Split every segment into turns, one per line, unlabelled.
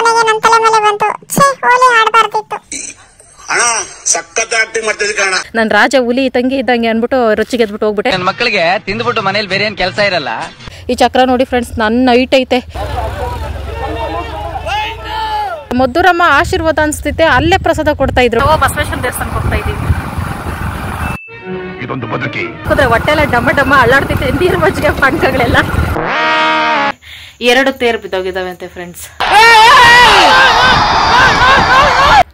ಕೊನೆಗೆ ನನ್ನ ತಲೆ ಮೇಲೆ ಬಂತು. ಛೇ, ಹೋಲಿ ಆಡಬಾರ್ದಿತ್ತು.
ಅಣ್ಣ ಸಕ್ಕತ್ತ ಆಕ್ಟಿಂಗ್ ಮಾಡ್ತಿದ್ದೆ ಕಣ.
ನಾನು ರಾಜ ಹುಲಿ ತಂಗಿ ಇದ್ದಂಗೆ ಅನ್ಬಿಟ್ಟು ರೊಚ್ಚಿಗೆ ಎದ್ಬಿಟ್ಟು ಹೋಗ್ಬಿಟ್ಟೆ.
ನನ್ನ ಮಕ್ಕಳಿಗೆ ತಿಂದ್ಬಿಟ್ಟು ಮನೇಲಿ ಬೇರೆ ಏನ್ ಕೆಲಸ ಇರಲ್ಲ.
ಈ ಚಕ್ರ ನೋಡಿ ಫ್ರೆಂಡ್ಸ್, ನನ್ನ ಹೈಟ್ ಐತೆ. ಮಧುರಮ್ಮ ಆಶೀರ್ವಾದ ಅನ್ಸ್ತೈತೆ. ಅಲ್ಲೇ ಪ್ರಸಾದ ಕೊಡ್ತಾ ಇದ್ರು. ಬಸವೇಶ್ವರ ದೇವಸ್ಥಾನಕ್ಕೆ ಹೋಗ್ತಾ ಇದೀವಿ.
ಇದೊಂದು ಬದುಕಿ
ಹೊಟ್ಟೆ ಎಲ್ಲ ಡಮ್ಮ ಡಮ್ಮ ಅಳ್ಳಾಡ್ತೈತೆ. ನೀರು ಮಜ್ಜಿಗೆ ಪಾನಕಗಳೆಲ್ಲ 2 ತೇರು ಬಿದ್ದೋಗಿದ್ದಾವೆ ಅಂತೆ ಫ್ರೆಂಡ್ಸ್.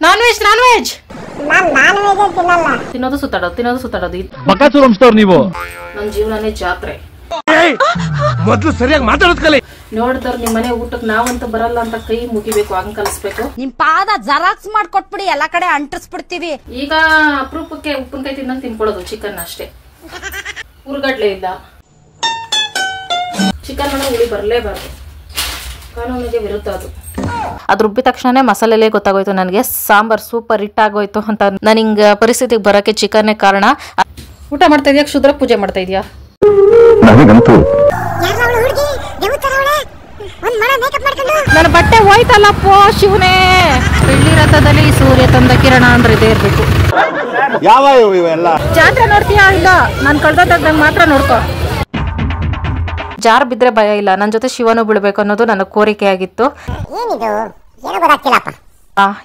ನಾನ್ ವೆಜ್ ತಿನ್ನೋದು ಸುತ್ತಾಡೋದು
ನೀವು
ನನ್ನ ಜೀವನನೇ ಜಾತ್ರೆ.
ಮೊದಲು ಸರಿಯಾಗಿ ಮಾತಾಡೋದ್ ಕಲಿ.
ನೋಡಿದವ್ರು ನಿಮ್ಮ ಮನೆ ಊಟಕ್ಕೆ ನಾವಂತೂ ಬರಲ್ಲ ಅಂತ ಕೈ ಮುಗಿಬೇಕು, ಹಂಗ್ ಕಲಿಸ್ಬೇಕು.
ನಿಮ್ ಪಾದ ಜರಾಕ್ಸ್ ಮಾಡ್ಕೊಟ್ಬಿಡಿ, ಎಲ್ಲಾ ಕಡೆ ಅಂಟಿಸ್ಬಿಡ್ತೀವಿ.
ಈಗ ಅಪರೂಪಕ್ಕೆ ಉಪ್ಪಿನಕಾಯಿ ತಿನ್ನಂಗ್ ತಿನ್ಕೊಳ್ಳೋದು ಚಿಕನ್ ಅಷ್ಟೇ. ಉರ್ಗಡ್ಲೆ ಇಲ್ಲ, ಚಿಕನ್ ಒಳಗೆ ಹುಳಿ ಬರಲೇಬಾರ್ದು, ಕಾನೂನಿಗೆ ವಿರುದ್ಧ ಅದು. ಅದು ರುಬ್ಬಿದ ತಕ್ಷಣ ಮಸಾಲೆಲ್ಲೇ ಗೊತ್ತಾಗೋಯ್ತು ನನಗೆ ಸಾಂಬಾರ್ ಸೂಪರ್ ಹಿಟ್ ಆಗೋಯ್ತು ಅಂತ. ನಾನು ಹಿಂಗ ಪರಿಸ್ಥಿತಿಗೆ ಬರಕ್ಕೆ ಚಿಕನ್ನೇ ಕಾರಣ. ಊಟ ಮಾಡ್ತಾ ಇದೀಯಾ, ಕ್ಷುದ್ರ ಪೂಜೆ ಮಾಡ್ತಾ ಇದೀಯಾ?
ನನಗಂತೂ
ನನ್ನ ಬಟ್ಟೆ ಹೋಯ್ತಲ್ಲಪ್ಪೋ ಶಿವನೇ. ಬೆಳ್ಳಿ ರಥದಲ್ಲಿ ಸೂರ್ಯ ತಂದ ಕಿರಣ ಅಂದ್ರೆ ಇದೇ ಇರ್ಬೇಕು.
ಯಾವ ಇವೆಲ್ಲ
ಜಾತ್ರೆ ನೋಡ್ತೀಯಾ? ಇಲ್ಲ, ನಾನು ಕಳ್ದಂಗ್ ಮಾತ್ರ ನೋಡ್ಕೊ. ಜಾರ್ ಬಿದ್ರೆ ಭಯ ಇಲ್ಲ, ನನ್ನ ಜೊತೆ ಶಿವನು ಬೀಳ್ಬೇಕು ಅನ್ನೋದು ನನ್ನ ಕೋರಿಕೆ ಆಗಿತ್ತು.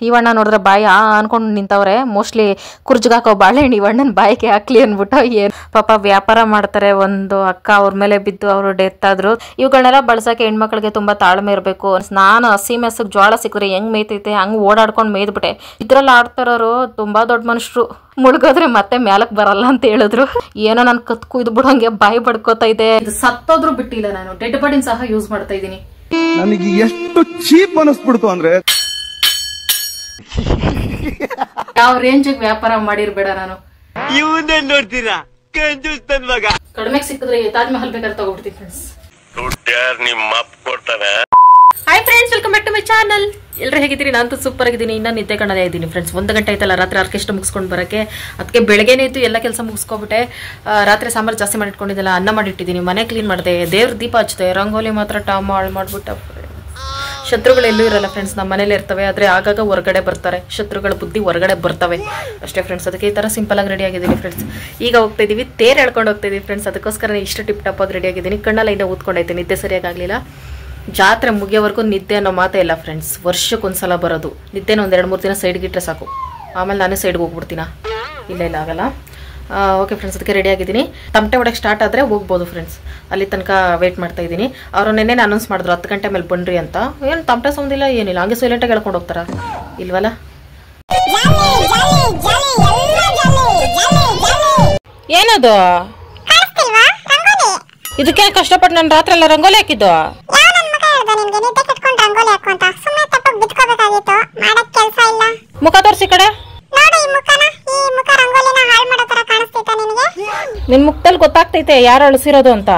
ಇವಣ್ಣ ನೋಡಿದ್ರೆ ಬಾಯಿ ಅನ್ಕೊಂಡು ನಿಂತವ್ರೆ. ಮೋಸ್ಟ್ಲಿ ಕುರ್ಜ್ಗಾಕೋ ಬಾಳೆಹಣ್ಣು ಇವಣ್ಣನ ಬಾಯಿಗೆ ಹಾಕ್ಲಿ ಅನ್ಬಿಟ್ಟು. ಏನ್ ಪಾಪ ವ್ಯಾಪಾರ ಮಾಡ್ತಾರೆ. ಒಂದು ಅಕ್ಕ ಅವ್ರ ಮೇಲೆ ಬಿದ್ದು ಅವರು ಡೆತ್ ಆದ್ರು. ಇವುಗಳನ್ನೆಲ್ಲ ಬಳಸಕ್ಕೆ ಹೆಣ್ಮಕ್ಳಿಗೆ ತುಂಬಾ ತಾಳ್ಮೆ ಇರಬೇಕು. ನಾನು ಹಸಿ ಮೆಸಕ್ ಜೋಳ ಸಿಕ್ಕರೆ ಹೆಂಗ್ ಮೇಯ್ತೈತೆ ಹಂಗ್ ಓಡಾಡ್ಕೊಂಡು ಮೇಯ್ದ್ಬಿಟ್ಟೆ. ಇದ್ರಲ್ಲಿ ಆಡ್ತಾರೋ ತುಂಬಾ ದೊಡ್ಡ ಮನುಷ್ಯರು. ಮುಳುಗೋದ್ರೆ ಮತ್ತೆ ಮ್ಯಾಲಕ್ ಬರಲ್ಲ ಅಂತ ಹೇಳಿದ್ರು. ಏನೋ ನನ್ ಕತ್ ಕುಯ್ದು ಬಿಡೋಂಗೆ ಬಾಯಿ ಬಡ್ಕೋತಾ ಇದೆ. ಸತ್ತೋದ್ರು ಬಿಟ್ಟಿಲ್ಲ, ನಾನು ಡೆಡ್ ಬಾಡಿನ ಸಹ ಯೂಸ್ ಮಾಡ್ತಾ ಇದೀನಿ.
ನನಗೆ ಎಷ್ಟು ಚೀಪ್ ಅನಿಸ್ಬಿಡ್ತು ಅಂದ್ರೆ
ಯಾವ ರೇಂಜಿಗೆ ವ್ಯಾಪಾರ ಮಾಡಿರ್ಬೇಡ. ನಾನು
ನೋಡ್ತೀರಾ
ಕಡಿಮೆ ಸಿಕ್ಕಿದ್ರೆ ತಾಜ್ ಮಹಲ್ ಬೇಕಾದ್ರೆ ತಗೋಬಿಡ್ತೀನಿ friends. Hi friends, welcome back to my channel. ಎಲ್ಲರೂ ಹೇಗಿದ್ದೀರಿ? ನಾನು ಸೂಪರ್ ಆಗಿದ್ದೀನಿ. ಇನ್ನ ನಿದ್ದೆ ಕಣ್ಣದೇ ಇದ್ದೀನಿ ಫ್ರೆಂಡ್ಸ್. 1 ಗಂಟೆ ಆಯ್ತಲ್ಲ ರಾತ್ರಿ ಆರ್ಕೆಸ್ಟ್ರಾ ಮುಗಿಸ್ಕೊಂಡು ಬರಕ್ಕೆ. ಅದಕ್ಕೆ ಬೆಳಗ್ಗೆನೇ ಇತ್ತು ಎಲ್ಲ ಕೆಲಸ ಮುಗಿಸ್ಕೊಬಿಟ್ಟೆ. ರಾತ್ರಿ ಸಾಂಬಾರು ಜಾಸ್ತಿ ಮಾಡಿಟ್ಕೊಂಡಿದ್ದೆಲ್ಲ ಅನ್ನ ಮಾಡಿಟ್ಟಿದ್ದೀನಿ. ಮನೆ ಕ್ಲೀನ್ ಮಾಡಿದೆ, ದೇವ್ರ ದೀಪ ಹಚ್ಚಿದೆ, ರಂಗೋಲಿ ಮಾತ್ರ ಟಾಮ ಹಾಳು ಮಾಡ್ಬಿಟ್ಟ. ಶತ್ರುಗಳೆಲ್ಲೂ ಇರಲ್ಲ ಫ್ರೆಂಡ್ಸ್, ನಮ್ಮ ಮನೇಲಿ ಇರ್ತವೆ. ಆದರೆ ಆಗಾಗ ಹೊರಗಡೆ ಬರ್ತಾರೆ. ಶತ್ರುಗಳ ಬುದ್ಧಿ ಹೊರಗಡೆ ಬರ್ತವೆ ಅಷ್ಟೇ ಫ್ರೆಂಡ್ಸ್. ಅದಕ್ಕೆ ಈ ಥರ ಸಿಂಪಲ್ ಆಗಿ ರೆಡಿ ಆಗಿದ್ದೀನಿ ಫ್ರೆಂಡ್ಸ್. ಈಗ ಹೋಗ್ತಾ ಇದೀವಿ, ತೇರು ಹೇಳ್ಕೊಂಡು ಹೋಗ್ತಾ ಇದೀವಿ ಫ್ರೆಂಡ್ಸ್. ಅದಕ್ಕೋಸ್ಕರ ಇಷ್ಟು ಟಿಪ್ ಟಾಪ್ ಆಗಿ ರೆಡಿ ಆಗಿದ್ದೀನಿ. ಕಣ್ಣೆಲ್ಲ ಇನ್ನೂ ಊದ್ಕೊಂಡೈತೆ, ನಿದ್ದೆ ಸರಿಯಾಗಲಿಲ್ಲ. ಜಾತ್ರೆ ಮುಗಿಯೋವರೆಗೂ ನಿದ್ದೆ ಅನ್ನೋ ಮಾತೇ ಇಲ್ಲ ಫ್ರೆಂಡ್ಸ್. ವರ್ಷಕ್ಕೊಂದ್ಸಲ ಬರೋದು ನಿದ್ದೆನ. 1-2-3 ದಿನ ಸೈಡ್ಗೆ ಇಟ್ಟರೆ ಸಾಕು, ಆಮೇಲೆ ನಾನೇ ಸೈಡ್ಗೆ ಹೋಗ್ಬಿಡ್ತೀನ. ಇಲ್ಲ ಆಗಲ್ಲ. ಓಕೆ ಫ್ರೆಂಡ್ಸ್, ಅದಕ್ಕೆ ರೆಡಿ ಆಗಿದ್ದೀನಿ. ತಮಟೆ ಹೊಡಕ್ಕೆ ಸ್ಟಾರ್ಟ್ ಆದರೆ ಹೋಗ್ಬೋದು ಫ್ರೆಂಡ್ಸ್. ಅಲ್ಲಿ ತನಕ ವೇಟ್ ಮಾಡ್ತಾ ಇದ್ದೀನಿ. ಅವರು ನೆನ್ನೆ ಅನೌನ್ಸ್ ಮಾಡಿದ್ರು 10 ಗಂಟೆ ಮೇಲೆ ಬನ್ರಿ ಅಂತ. ಏನು ತಮಟೆ ಸೌಂದಿಲ್ಲ ಏನಿಲ್ಲ, ಹಂಗೆ ಸೈಲೆಂಟಾಗಿ ಹೇಳ್ಕೊಂಡು ಹೋಗ್ತಾರ ಇಲ್ವಲ್ಲ. ಏನದು? ಇದಕ್ಕೆ ಕಷ್ಟಪಟ್ಟು ನಾನು ರಾತ್ರಿ ಎಲ್ಲ ರಂಗೋಲಿ ಹಾಕಿದ್ದು. ಮುಖ ತೋರಿಸಿ ಕಡೆ. ನಿನ್ ಮುಖದಲ್ಲಿ ಗೊತ್ತಾಗ್ತೈತೆ ಯಾರು ಅಳಿಸಿರೋದು ಅಂತ.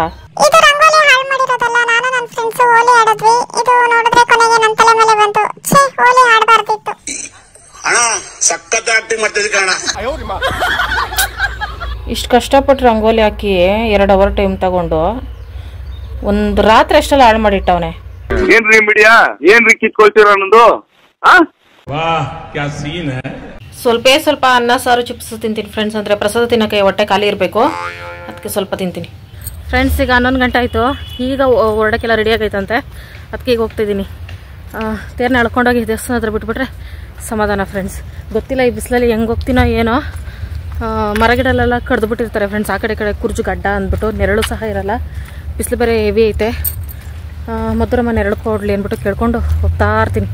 ಇಷ್ಟು ಕಷ್ಟಪಟ್ಟು ರಂಗೋಲಿ ಹಾಕಿ 2 ಅವರ್ ಟೈಮ್ ತಗೊಂಡು ಒಂದು ರಾತ್ರಿ ಅಷ್ಟೆಲ್ಲ ಹಾಳು ಮಾಡಿಟ್ಟವನೆ.
ಏನ್ರಿ ಮೀಡಿಯಾ, ಏನ್ರಿ ಕಿತ್ಕೊಳ್ತೀರ ಅನ್ನೋದು?
ಸ್ವಲ್ಪ ಅನ್ನ ಸಾರು ಚಿಪ್ಸ್ ತಿಂತೀನಿ ಫ್ರೆಂಡ್ಸ್. ಅಂದರೆ ಪ್ರಸಾದ ತಿನ್ನೋಕ್ಕೆ ಹೊಟ್ಟೆ ಖಾಲಿ ಇರಬೇಕು, ಅದಕ್ಕೆ ಸ್ವಲ್ಪ ತಿಂತೀನಿ ಫ್ರೆಂಡ್ಸ್. ಈಗ 11 ಗಂಟೆ ಆಯಿತು. ಈಗ ಹೊರಡಕ್ಕೆಲ್ಲ ರೆಡಿ ಆಗೈತಂತೆ. ಅದಕ್ಕೆ ಈಗ ಹೋಗ್ತಿದ್ದೀನಿ. ತೇರನ್ನ ಎಳ್ಕೊಂಡೋಗಿ ದೇವಸ್ಥಾನ ಹತ್ರ ಬಿಟ್ಬಿಟ್ರೆ ಸಮಾಧಾನ ಫ್ರೆಂಡ್ಸ್. ಗೊತ್ತಿಲ್ಲ ಈ ಬಿಸಿಲಲ್ಲಿ ಹೆಂಗೆ ಹೋಗ್ತೀನೋ ಏನೋ. ಮರಗಿಡಲೆಲ್ಲ ಕಡ್ದು ಬಿಟ್ಟಿರ್ತಾರೆ ಫ್ರೆಂಡ್ಸ್. ಆ ಕಡೆ ಕುರ್ಜು ಗಡ್ಡ ಅಂದ್ಬಿಟ್ಟು ನೆರಳು ಸಹ ಇರಲ್ಲ. ಬಿಸಿಲು ಬೇರೆ ಹೆವಿ ಐತೆ. ಮಧುರಮ್ಮ ನೆರಳು ಕೊಡ್ಲಿ ಅಂದ್ಬಿಟ್ಟು ಕೇಳ್ಕೊಂಡು ಹೋಗ್ತಾ ಇರ್ತೀನಿ.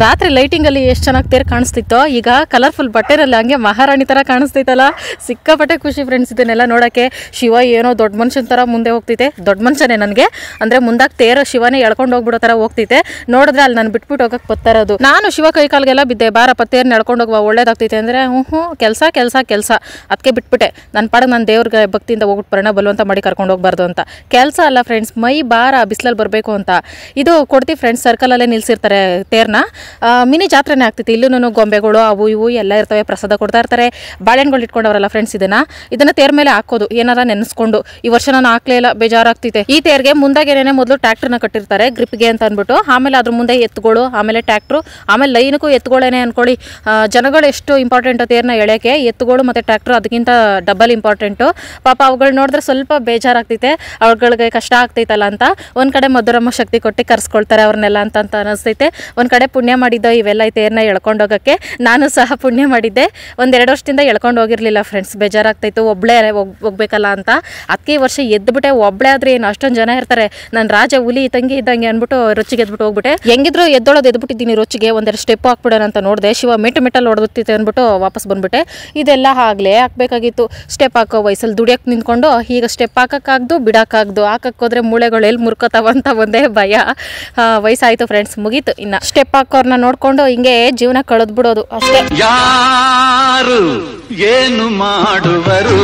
ರಾತ್ರಿ ಲೈಟಿಂಗಲ್ಲಿ ಎಷ್ಟು ಚೆನ್ನಾಗಿ ತೇರು ಕಾಣಿಸ್ತಿತ್ತೋ, ಈಗ ಕಲರ್ಫುಲ್ ಬಟ್ಟೆನಲ್ಲಿ ಹಂಗೆ ಮಹಾರಾಣಿ ಥರ ಕಾಣಿಸ್ತೈತಲ್ಲ, ಸಿಕ್ಕಾಪಟ್ಟೆ ಖುಷಿ ಫ್ರೆಂಡ್ಸ್ ಇದನ್ನೆಲ್ಲ ನೋಡೋಕ್ಕೆ. ಶಿವ ಏನೋ ದೊಡ್ಡ ಮನುಷ್ಯನ ಥರ ಮುಂದೆ ಹೋಗ್ತೈತೆ, ದೊಡ್ಡ ಮನುಷ್ಯನೇ ನನಗೆ ಅಂದರೆ ಮುಂದಾಗಿ ತೇರು ಶಿವನೇ ಎಳ್ಕೊಂಡು ಹೋಗ್ಬಿಡೋ ಥರ ಹೋಗ್ತೈತೆ. ನೋಡಿದ್ರೆ ಅಲ್ಲಿ ನಾನು ಬಿಟ್ಬಿಟ್ಟು ಹೋಗಕ್ಕೆ ಬರ್ತಾರದು. ನಾನು ಶಿವ ಕೈ ಕಾಲಿಗೆಲ್ಲ ಬಿದ್ದೆ, ಬಾರಪ್ಪ ತೇರ್ನ ಎಳ್ಕೊಂಡು ಹೋಗುವ ಒಳ್ಳೇದಾಗ್ತೈತೆ ಅಂದರೆ ಕೆಲಸ ಅದಕ್ಕೆ ಬಿಟ್ಬಿಟ್ಟೆ. ನನ್ನ ಪಾಡಿಗೆ ನಾನು ದೇವ್ರಿಗೆ ಭಕ್ತಿಯಿಂದ ಹೋಗ್ಬಿಟ್ಟು ಬರೋಣ, ಬಲವಂತ ಮಾಡಿ ಕರ್ಕೊಂಡು ಹೋಗ್ಬಾರ್ದು ಅಂತ. ಕೆಲಸ ಅಲ್ಲ ಫ್ರೆಂಡ್ಸ್, ಮೈ ಬಾರ ಬಿಸಿಲಲ್ಲಿ ಬರಬೇಕು ಅಂತ. ಇದು ಕೊಡ್ತೀವಿ ಫ್ರೆಂಡ್ಸ್, ಸರ್ಕಲಲ್ಲೇ ನಿಲ್ಸಿರ್ತಾರೆ ತೇರ್ನ. ಮಿನಿ ಜಾತ್ರೆನೇ ಆಗ್ತೈತಿ. ಇಲ್ಲೂ ಗೊಂಬೆಗಳು ಅವು ಇವು ಎಲ್ಲ ಇರ್ತವೆ, ಪ್ರಸಾದ ಕೊಡ್ತಾ ಇರ್ತಾರೆ. ಬಾಳೆಹಣ್ಣುಗಳು ಇಟ್ಕೊಂಡವರಲ್ಲ ಫ್ರೆಂಡ್ಸ್, ಇದನ್ನ ತೇರ್ ಮೇಲೆ ಹಾಕೋದು ಏನಾರ ನೆನೆಸ್ಕೊಂಡು. ಈ ವರ್ಷ ನಾನು ಹಾಕ್ಲೇ ಇಲ್ಲ, ಬೇಜಾರಾಗ್ತೈತೆ. ಈ ತೇರ್ಗೆ ಮುಂದಾಗೇನೆ ಮೊದಲು ಟ್ರ್ಯಾಕ್ಟರ್ನ ಕಟ್ಟಿರ್ತಾರೆ ಗ್ರಿಪ್ಗೆ ಅಂತ ಅಂದ್ಬಿಟ್ಟು, ಆಮೇಲೆ ಅದ್ರ ಮುಂದೆ ಎತ್ತುಗಳು, ಆಮೇಲೆ ಟ್ರ್ಯಾಕ್ಟ್ರು, ಆಮೇಲೆ ಲೈನ್ಗೂ ಎತ್ತುಗಳೇನೆ ಅನ್ಕೊಳ್ಳಿ. ಜನಗಳು ಎಷ್ಟು ಇಂಪಾರ್ಟೆಂಟ್ ತೇರ್ನ ಎಳೆಯೋಕ್ಕೆ, ಎತ್ತುಗಳು ಮತ್ತು ಟ್ರ್ಯಾಕ್ಟ್ರು ಅದಕ್ಕಿಂತ ಡಬಲ್ ಇಂಪಾರ್ಟೆಂಟು. ಪಾಪ ಅವುಗಳು ನೋಡಿದ್ರೆ ಸ್ವಲ್ಪ ಬೇಜಾರಾಗ್ತೈತೆ, ಅವುಗಳಿಗೆ ಕಷ್ಟ ಆಗ್ತೈತಲ್ಲ ಅಂತ. ಒಂದು ಕಡೆ ಮಧುರಮ್ಮ ಶಕ್ತಿ ಕೊಟ್ಟು ಕರ್ಸ್ಕೊಳ್ತಾರೆ ಅವ್ರನ್ನೆಲ್ಲ ಅಂತ ಅನಿಸ್ತೈತೆ. ಒಂದು ಕಡೆ ಪುಣ್ಯ ಮಾಡಿದ್ದ ಇವೆಲ್ಲ ಈ ತೇರ್ನ ಎಳ್ಕೊಂಡೋಗೋಕ್ಕೆ. ನಾನು ಸಹ ಪುಣ್ಯ ಮಾಡಿದ್ದೆ. 1-2 ವರ್ಷದಿಂದ ಎಳ್ಕೊಂಡು ಹೋಗಿರಲಿಲ್ಲ ಫ್ರೆಂಡ್ಸ್, ಬೇಜಾರಾಗ್ತಾಯಿತ್ತು, ಒಬ್ಬಳೇ ಹೋಗ್ಬೇಕಲ್ಲ ಅಂತ. ಅದಕ್ಕೆ ಈ ವರ್ಷ ಎದ್ದುಬಿಟ್ಟೆ. ಒಬ್ಬಳೇ ಆದರೆ ಏನು ಅಷ್ಟೊಂದು ಜನ ಇರ್ತಾರೆ, ನಾನು ರಾಜ ಹುಲಿ ತಂಗಿ ಇದ್ದಂಗೆ ಅಂದ್ಬಿಟ್ಟು ರೊಚ್ಚಿಗೆ ಎದ್ಬಿಟ್ಟು ಹೋಗ್ಬಿಟ್ಟೆ. ಹೆಂಗಿದ್ರು ಎದ್ದೊಳೋದು ಎದ್ಬಿಟ್ಟಿದ್ದೀನಿ ರೊಚ್ಚಿಗೆ. 1-2 ಸ್ಟೆಪ್ ಹಾಕ್ಬಿಡೋಣ ಅಂತ ನೋಡಿದೆ, ಶಿವ ಮೆಟ್ಟಲ್ಲಿ ಹೊಡೆದುತ್ತಿತ್ತೆ ಅಂದ್ಬಿಟ್ಟು ವಾಪಸ್ ಬಂದ್ಬಿಟ್ಟೆ. ಇದೆಲ್ಲ ಆಗಲೇ ಹಾಕಬೇಕಾಗಿತ್ತು. ಸ್ಟೆಪ್ ಹಾಕೋ ವಯಸ್ಸಲ್ಲಿ ದುಡಿಯೋಕ್ಕೆ ನಿಂತ್ಕೊಂಡು ಈಗ ಸ್ಟೆಪ್ ಹಾಕೋಕ್ಕಾಗ್ದು ಬಿಡೋಕ್ಕಾಗ್ದು. ಹಾಕೋಕ್ಕೋದ್ರೆ ಮೂಳೆಗಳು ಎಲ್ಲಿ ಮುರ್ಕೋತಾವಂತ ಒಂದೇ ಭಯ. ವಯಸ್ಸಾಯಿತು ಫ್ರೆಂಡ್ಸ್, ಮುಗೀತು. ಇನ್ನು ಸ್ಟೆಪ್ ಹಾಕೋರ್ನ ನೋಡ್ಕೊಂಡು ಹಿಂಗೆ ಜೀವನ ಕಳೆದ್ಬಿಡೋದು ಅಷ್ಟೇ.
ಯಾರು ಏನು ಮಾಡುವರು?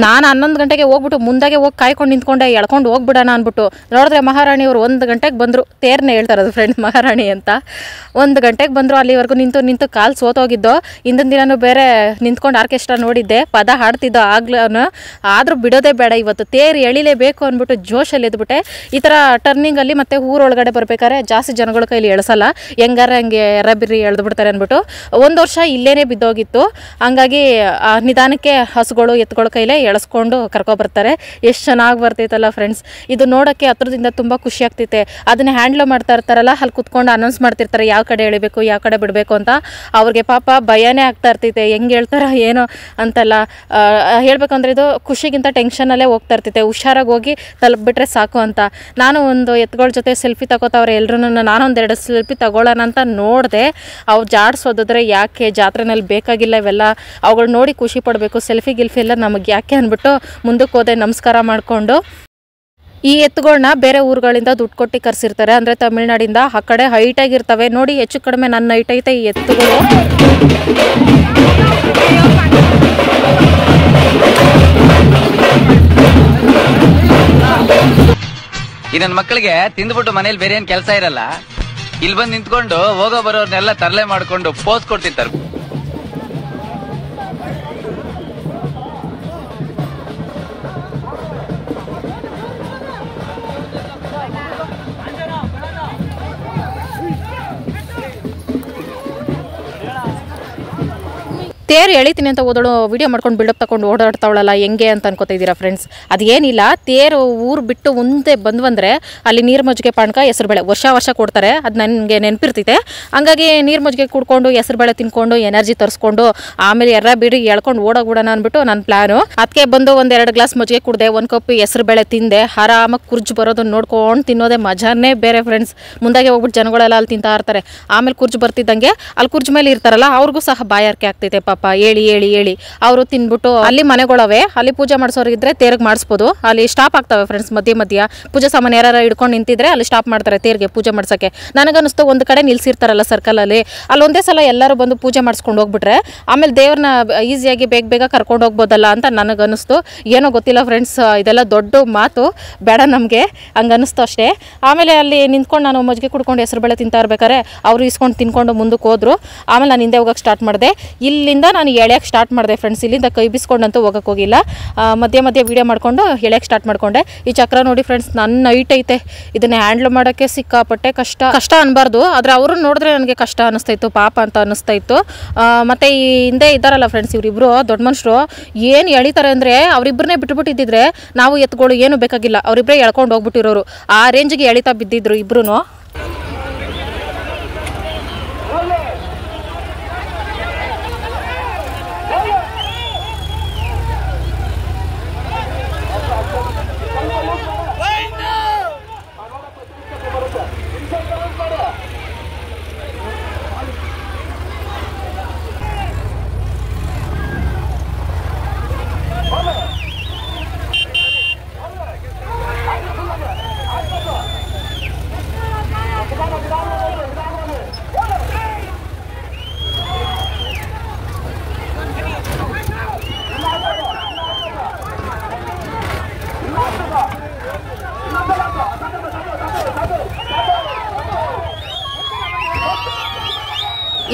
ನಾನು 11 ಗಂಟೆಗೆ ಹೋಗ್ಬಿಟ್ಟು ಮುಂದಾಗೆ ಹೋಗಿ ಕಾಯ್ಕೊಂಡು ನಿಂತ್ಕೊಂಡೆ, ಎಳ್ಕೊಂಡು ಹೋಗ್ಬಿಡೋಣ ಅಂದ್ಬಿಟ್ಟು. ನೋಡಿದ್ರೆ ಮಹಾರಾಣಿಯವರು 1 ಗಂಟೆಗೆ ಬಂದರು. ತೇರ್ನೇ ಹೇಳ್ತಾರದು ಫ್ರೆಂಡ್ ಮಹಾರಾಣಿ ಅಂತ. 1 ಗಂಟೆಗೆ ಬಂದರು. ಅಲ್ಲಿವರೆಗೂ ನಿಂತು ಕಾಲು ಸೋತೋಗಿದ್ದೋ. ಹಿಂದಿನ ದಿನನೂ ಬೇರೆ ನಿಂತ್ಕೊಂಡು ಆರ್ಕೆಸ್ಟ್ರಾ ನೋಡಿದ್ದೆ, ಪದ ಹಾಡ್ತಿದ್ದೋ ಆಗ್ಲೂ. ಆದರೂ ಬಿಡೋದೇ ಬೇಡ, ಇವತ್ತು ತೇರು ಎಳಿಲೇಬೇಕು ಅಂದ್ಬಿಟ್ಟು ಜೋಶಲ್ಲಿ ಎದ್ಬಿಟ್ಟೆ. ಈ ಥರ ಟರ್ನಿಂಗಲ್ಲಿ ಮತ್ತು ಊರೊಳಗಡೆ ಬರ್ಬೇಕಾದ್ರೆ ಜಾಸ್ತಿ ಜನಗಳ ಕೈಲಿ ಎಳ್ಸಲ್ಲ, ಹೆಂಗಾರ ಹಂಗೆ ಎರಬಿರಿ ಎಳೆದ್ಬಿಡ್ತಾರೆ ಅಂದ್ಬಿಟ್ಟು 1 ವರ್ಷ ಇಲ್ಲೇನೇ ಬಿದ್ದೋಗಿತ್ತು. ಹಂಗಾಗಿ ನಿಧಾನಕ್ಕೆ ಹಸುಗಳು ಎತ್ತುಗಳ ಕೈಲೇ ಎಳೆಸ್ಕೊಂಡು ಕರ್ಕೊಬರ್ತಾರೆ. ಎಷ್ಟು ಚೆನ್ನಾಗಿ ಬರ್ತೈತಲ್ಲ ಫ್ರೆಂಡ್ಸ್. ಇದು ನೋಡೋಕ್ಕೆ ಹತ್ರದಿಂದ ತುಂಬ ಖುಷಿ ಆಗ್ತೈತೆ. ಅದನ್ನ ಹ್ಯಾಂಡ್ಲ್ ಮಾಡ್ತಾ ಇರ್ತಾರಲ್ಲ, ಅಲ್ಲಿ ಕುತ್ಕೊಂಡು ಅನೌನ್ಸ್ ಮಾಡ್ತಿರ್ತಾರೆ ಯಾವ ಕಡೆ ಎಳಿಬೇಕು ಯಾವ ಕಡೆ ಬಿಡಬೇಕು ಅಂತ. ಅವ್ರಿಗೆ ಪಾಪ ಭಯನೇ ಆಗ್ತಾ ಇರ್ತೈತೆ, ಹೆಂಗೆ ಹೇಳ್ತಾರ ಏನೋ ಅಂತೆಲ್ಲ. ಹೇಳ್ಬೇಕಂದ್ರೆ ಇದು ಖುಷಿಗಿಂತ ಟೆನ್ಷನಲ್ಲೇ ಹೋಗ್ತಾ ಇರ್ತೈತೆ. ಹುಷಾರಾಗಿ ಹೋಗಿ ತಲುಪಿಬಿಟ್ರೆ ಸಾಕು ಅಂತ. ನಾನು ಒಂದು ಎತ್ತುಗಳ ಜೊತೆ ಸೆಲ್ಫಿ ತಗೋತಾವ್ರೆ ಎಲ್ಲರೂ. ನಾನೊಂದು 2 ಸೆಲ್ಫಿ ತಗೊಳ್ಳೋಣ ಅಂತ ನೋಡಿದೆ. ಅವ್ರು ಜಾಡ್ಸೋದಿದ್ರೆ ಯಾಕೆ, ಜಾತ್ರೆನಲ್ಲಿ ಬೇಕಾಗಿಲ್ಲ ಇವೆಲ್ಲ. ಅವುಗಳು ನೋಡಿ ಖುಷಿ ಪಡಬೇಕು, ಸೆಲ್ಫಿ ಗಿಲ್ಫಿ ಎಲ್ಲ ನಮಗೆ ಯಾಕೆ ಅಂದ್ಬಿಟ್ಟು ಮುಂದಕ್ಕೆ ಹೋದೆ ನಮಸ್ಕಾರ ಮಾಡಿಕೊಂಡು. ಈ ಎತ್ತುಗಳನ್ನ ಬೇರೆ ಊರುಗಳಿಂದ ದುಡ್ಡು ಕೊಟ್ಟು ಕರೆಸಿರ್ತಾರೆ, ಅಂದರೆ ತಮಿಳ್ನಾಡಿಂದ. ಆ ಕಡೆ ಹೈಟಾಗಿರ್ತವೆ ನೋಡಿ, ಹೆಚ್ಚು ಕಡಿಮೆ ನನ್ನ ಹೈಟ್ ಐತೆ ಈ ಎತ್ತುಗಳು.
ಈ ನನ್ನ ಮಕ್ಕಳಿಗೆ ತಿಂದ್ಬಿಟ್ಟು ಮನೇಲಿ ಬೇರೆ ಏನ್ ಕೆಲಸ ಇರಲ್ಲ, ಇಲ್ಲಿ ಬಂದು ನಿಂತ್ಕೊಂಡು ಹೋಗೋ ಬರೋರ್ನೆಲ್ಲ ತರಲೆ ಮಾಡ್ಕೊಂಡು ಪೋಸ್ ಕೊಡ್ತಿರ್ತಾರೆ.
ತೇರು ಎಳಿತೀನಿ ಅಂತ ಓದೋಳು ವಿಡಿಯೋ ಮಾಡ್ಕೊಂಡು ಬಿಲ್ಡಪ್ ತಗೊಂಡು ಓಡಾಡ್ತಾವಳಲ್ಲ ಹೆಂಗೆ ಅಂತ ಅನ್ಕೋತಾ ಇದ್ದೀರಾ ಫ್ರೆಂಡ್ಸ್. ಅದೇನಿಲ್ಲ, ತೇರು ಊರು ಬಿಟ್ಟು ಮುಂದೆ ಬಂದ್ವಂದರೆ ಅಲ್ಲಿ ನೀರು ಮಜ್ಜಿಗೆ ಪಾನಕ ಹೆಸರುಬೇಳೆ ವರ್ಷ ಕೊಡ್ತಾರೆ. ಅದು ನನಗೆ ನೆನಪಿರ್ತೈತೆ. ಹಂಗಾಗಿ ನೀರು ಮಜ್ಜಿಗೆ ಕುಡ್ಕೊಂಡು ಹೆಸರುಬೇಳೆ ತಿನ್ಕೊಂಡು ಎನರ್ಜಿ ತರಿಸ್ಕೊಂಡು ಆಮೇಲೆ ಎರ್ರ ಬಿಡಿ ಎಳ್ಕೊಂಡು ಓಡೋಗ್ಬಿಡೋಣ ಅಂದ್ಬಿಟ್ಟು ನನ್ನ ಪ್ಲಾನು. ಅದಕ್ಕೆ ಬಂದು 1-2 ಗ್ಲಾಸ್ ಮಜ್ಜಿಗೆ ಕುಡ್ದೆ, 1 ಕಪ್ ಹೆಸರುಬೇಳೆ ತಿಂದೆ. ಆರಾಮಾಗಿ ಕುರ್ಜು ಬರೋದನ್ನ ನೋಡ್ಕೊಂಡು ತಿನ್ನೋದೇ ಮಜಾನೇ ಬೇರೆ ಫ್ರೆಂಡ್ಸ್. ಮುಂದಾಗೆ ಹೋಗ್ಬಿಟ್ಟು ಜನಗಳೆಲ್ಲ ಅಲ್ಲಿ ತಿಂತಾ ಇರ್ತಾರೆ. ಆಮೇಲೆ ಕುರ್ಜು ಬರ್ತಿದ್ದಂಗೆ ಅಲ್ಲಿ ಕುರ್ಜು ಮೇಲೆ ಇರ್ತಾರಲ್ಲ, ಅವ್ರಿಗೂ ಸಹ ಬಾಯಾರಿಕೆ ಆಗ್ತೈತೆ ಪಾಪ. ಹೇಳಿ ಅವರು ತಿನ್ಬಿಟ್ಟು ಅಲ್ಲಿ ಮನೆಗಳವೆ, ಅಲ್ಲಿ ಪೂಜೆ ಮಾಡಿಸೋರಿದ್ರೆ ತೇರಿಗೆ ಮಾಡಿಸ್ಬೋದು. ಅಲ್ಲಿ ಸ್ಟಾಪ್ ಆಗ್ತವೆ ಫ್ರೆಂಡ್ಸ್ ಮಧ್ಯ ಪೂಜೆ ಸಾಮಾನು ಯಾರು ಹಿಡ್ಕೊಂಡು ನಿಂತಿದ್ರೆ ಅಲ್ಲಿ ಸ್ಟಾಪ್ ಮಾಡ್ತಾರೆ ತೇರಿಗೆ ಪೂಜೆ ಮಾಡ್ಸೋಕ್ಕೆ. ನನಗನ್ನಿಸ್ತು ಒಂದು ಕಡೆ ನಿಲ್ಸಿರ್ತಾರಲ್ಲ ಸರ್ಕಲಲ್ಲಿ, ಅಲ್ಲಿ ಒಂದೇ ಸಲ ಎಲ್ಲರೂ ಬಂದು ಪೂಜೆ ಮಾಡಿಸ್ಕೊಂಡು ಹೋಗ್ಬಿಟ್ರೆ ಆಮೇಲೆ ದೇವ್ರನ್ನ ಈಸಿಯಾಗಿ ಬೇಗ ಕರ್ಕೊಂಡು ಹೋಗ್ಬೋದಲ್ಲ ಅಂತ ನನಗನ್ನಿಸ್ತು. ಏನೋ ಗೊತ್ತಿಲ್ಲ ಫ್ರೆಂಡ್ಸ್, ಇದೆಲ್ಲ ದೊಡ್ಡ ಮಾತು, ಬೇಡ ನಮಗೆ ಹಂಗನ್ನಿಸ್ತು ಅಷ್ಟೇ. ಆಮೇಲೆ ಅಲ್ಲಿ ನಿಂತ್ಕೊಂಡು ನಾನು ಮಜ್ಜಿಗೆ ಕುಡ್ಕೊಂಡು ಹೆಸರುಬೇಳೆ ತಿಂತಾ ಇರ್ಬೇಕಾರೆ ಅವರು ಇಸ್ಕೊಂಡು ತಿನ್ಕೊಂಡು ಮುಂದಕ್ಕೆ ಹೋದ್ರು. ಆಮೇಲೆ ನಾನು ಹಿಂದೆ ಹೋಗೋಕ್ಕೆ ಸ್ಟಾರ್ಟ್ ಮಾಡಿದೆ. ಇಲ್ಲಿಂದ ನಾನು ಎಳೆಯಕ್ಕೆ ಸ್ಟಾರ್ಟ್ ಮಾಡಿದೆ ಫ್ರೆಂಡ್ಸ್. ಇಲ್ಲಿಂದ ಕೈ ಬಿಸ್ಕೊಂಡಂತೂ ಹೋಗಕ್ಕೆ ಹೋಗಿಲ್ಲ, ಮಧ್ಯ ವೀಡಿಯೋ ಮಾಡ್ಕೊಂಡು ಎಳೆಯಕ್ಕೆ ಸ್ಟಾರ್ಟ್ ಮಾಡ್ಕೊಂಡೆ. ಈ ಚಕ್ರ ನೋಡಿ ಫ್ರೆಂಡ್ಸ್, ನನ್ನ ಹೈಟ್ ಐತೆ, ಇದನ್ನ ಹ್ಯಾಂಡ್ಲ್ ಮಾಡೋಕ್ಕೆ ಸಿಕ್ಕಾಪಟ್ಟೆ ಕಷ್ಟ ಅನ್ಬಾರ್ದು. ಆದರೆ ಅವರು ನೋಡಿದ್ರೆ ನನಗೆ ಕಷ್ಟ ಅನ್ನಿಸ್ತಾ ಇತ್ತು, ಪಾಪ ಅಂತ ಅನ್ನಿಸ್ತಾ ಇತ್ತು. ಮತ್ತು ಈ ಹಿಂದೆ ಇದ್ದಾರಲ್ಲ ಫ್ರೆಂಡ್ಸ್, ಇವರಿಬ್ಬರು ದೊಡ್ಡ ಮನುಷ್ಯರು ಏನು ಎಳಿತಾರೆ ಅಂದರೆ, ಅವರಿಬ್ಬರನ್ನೇ ಬಿಟ್ಬಿಟ್ಟಿದ್ದಿದ್ರೆ ನಾವು ಎತ್ತುಗಳು ಏನು ಬೇಕಾಗಿಲ್ಲ, ಅವರಿಬ್ಬರೇ ಎಳ್ಕೊಂಡು ಹೋಗ್ಬಿಟ್ಟಿರೋರು. ಆ ರೇಂಜಿಗೆ ಎಳಿತಾ ಬಿದ್ದಿದ್ರು ಇಬ್ರು.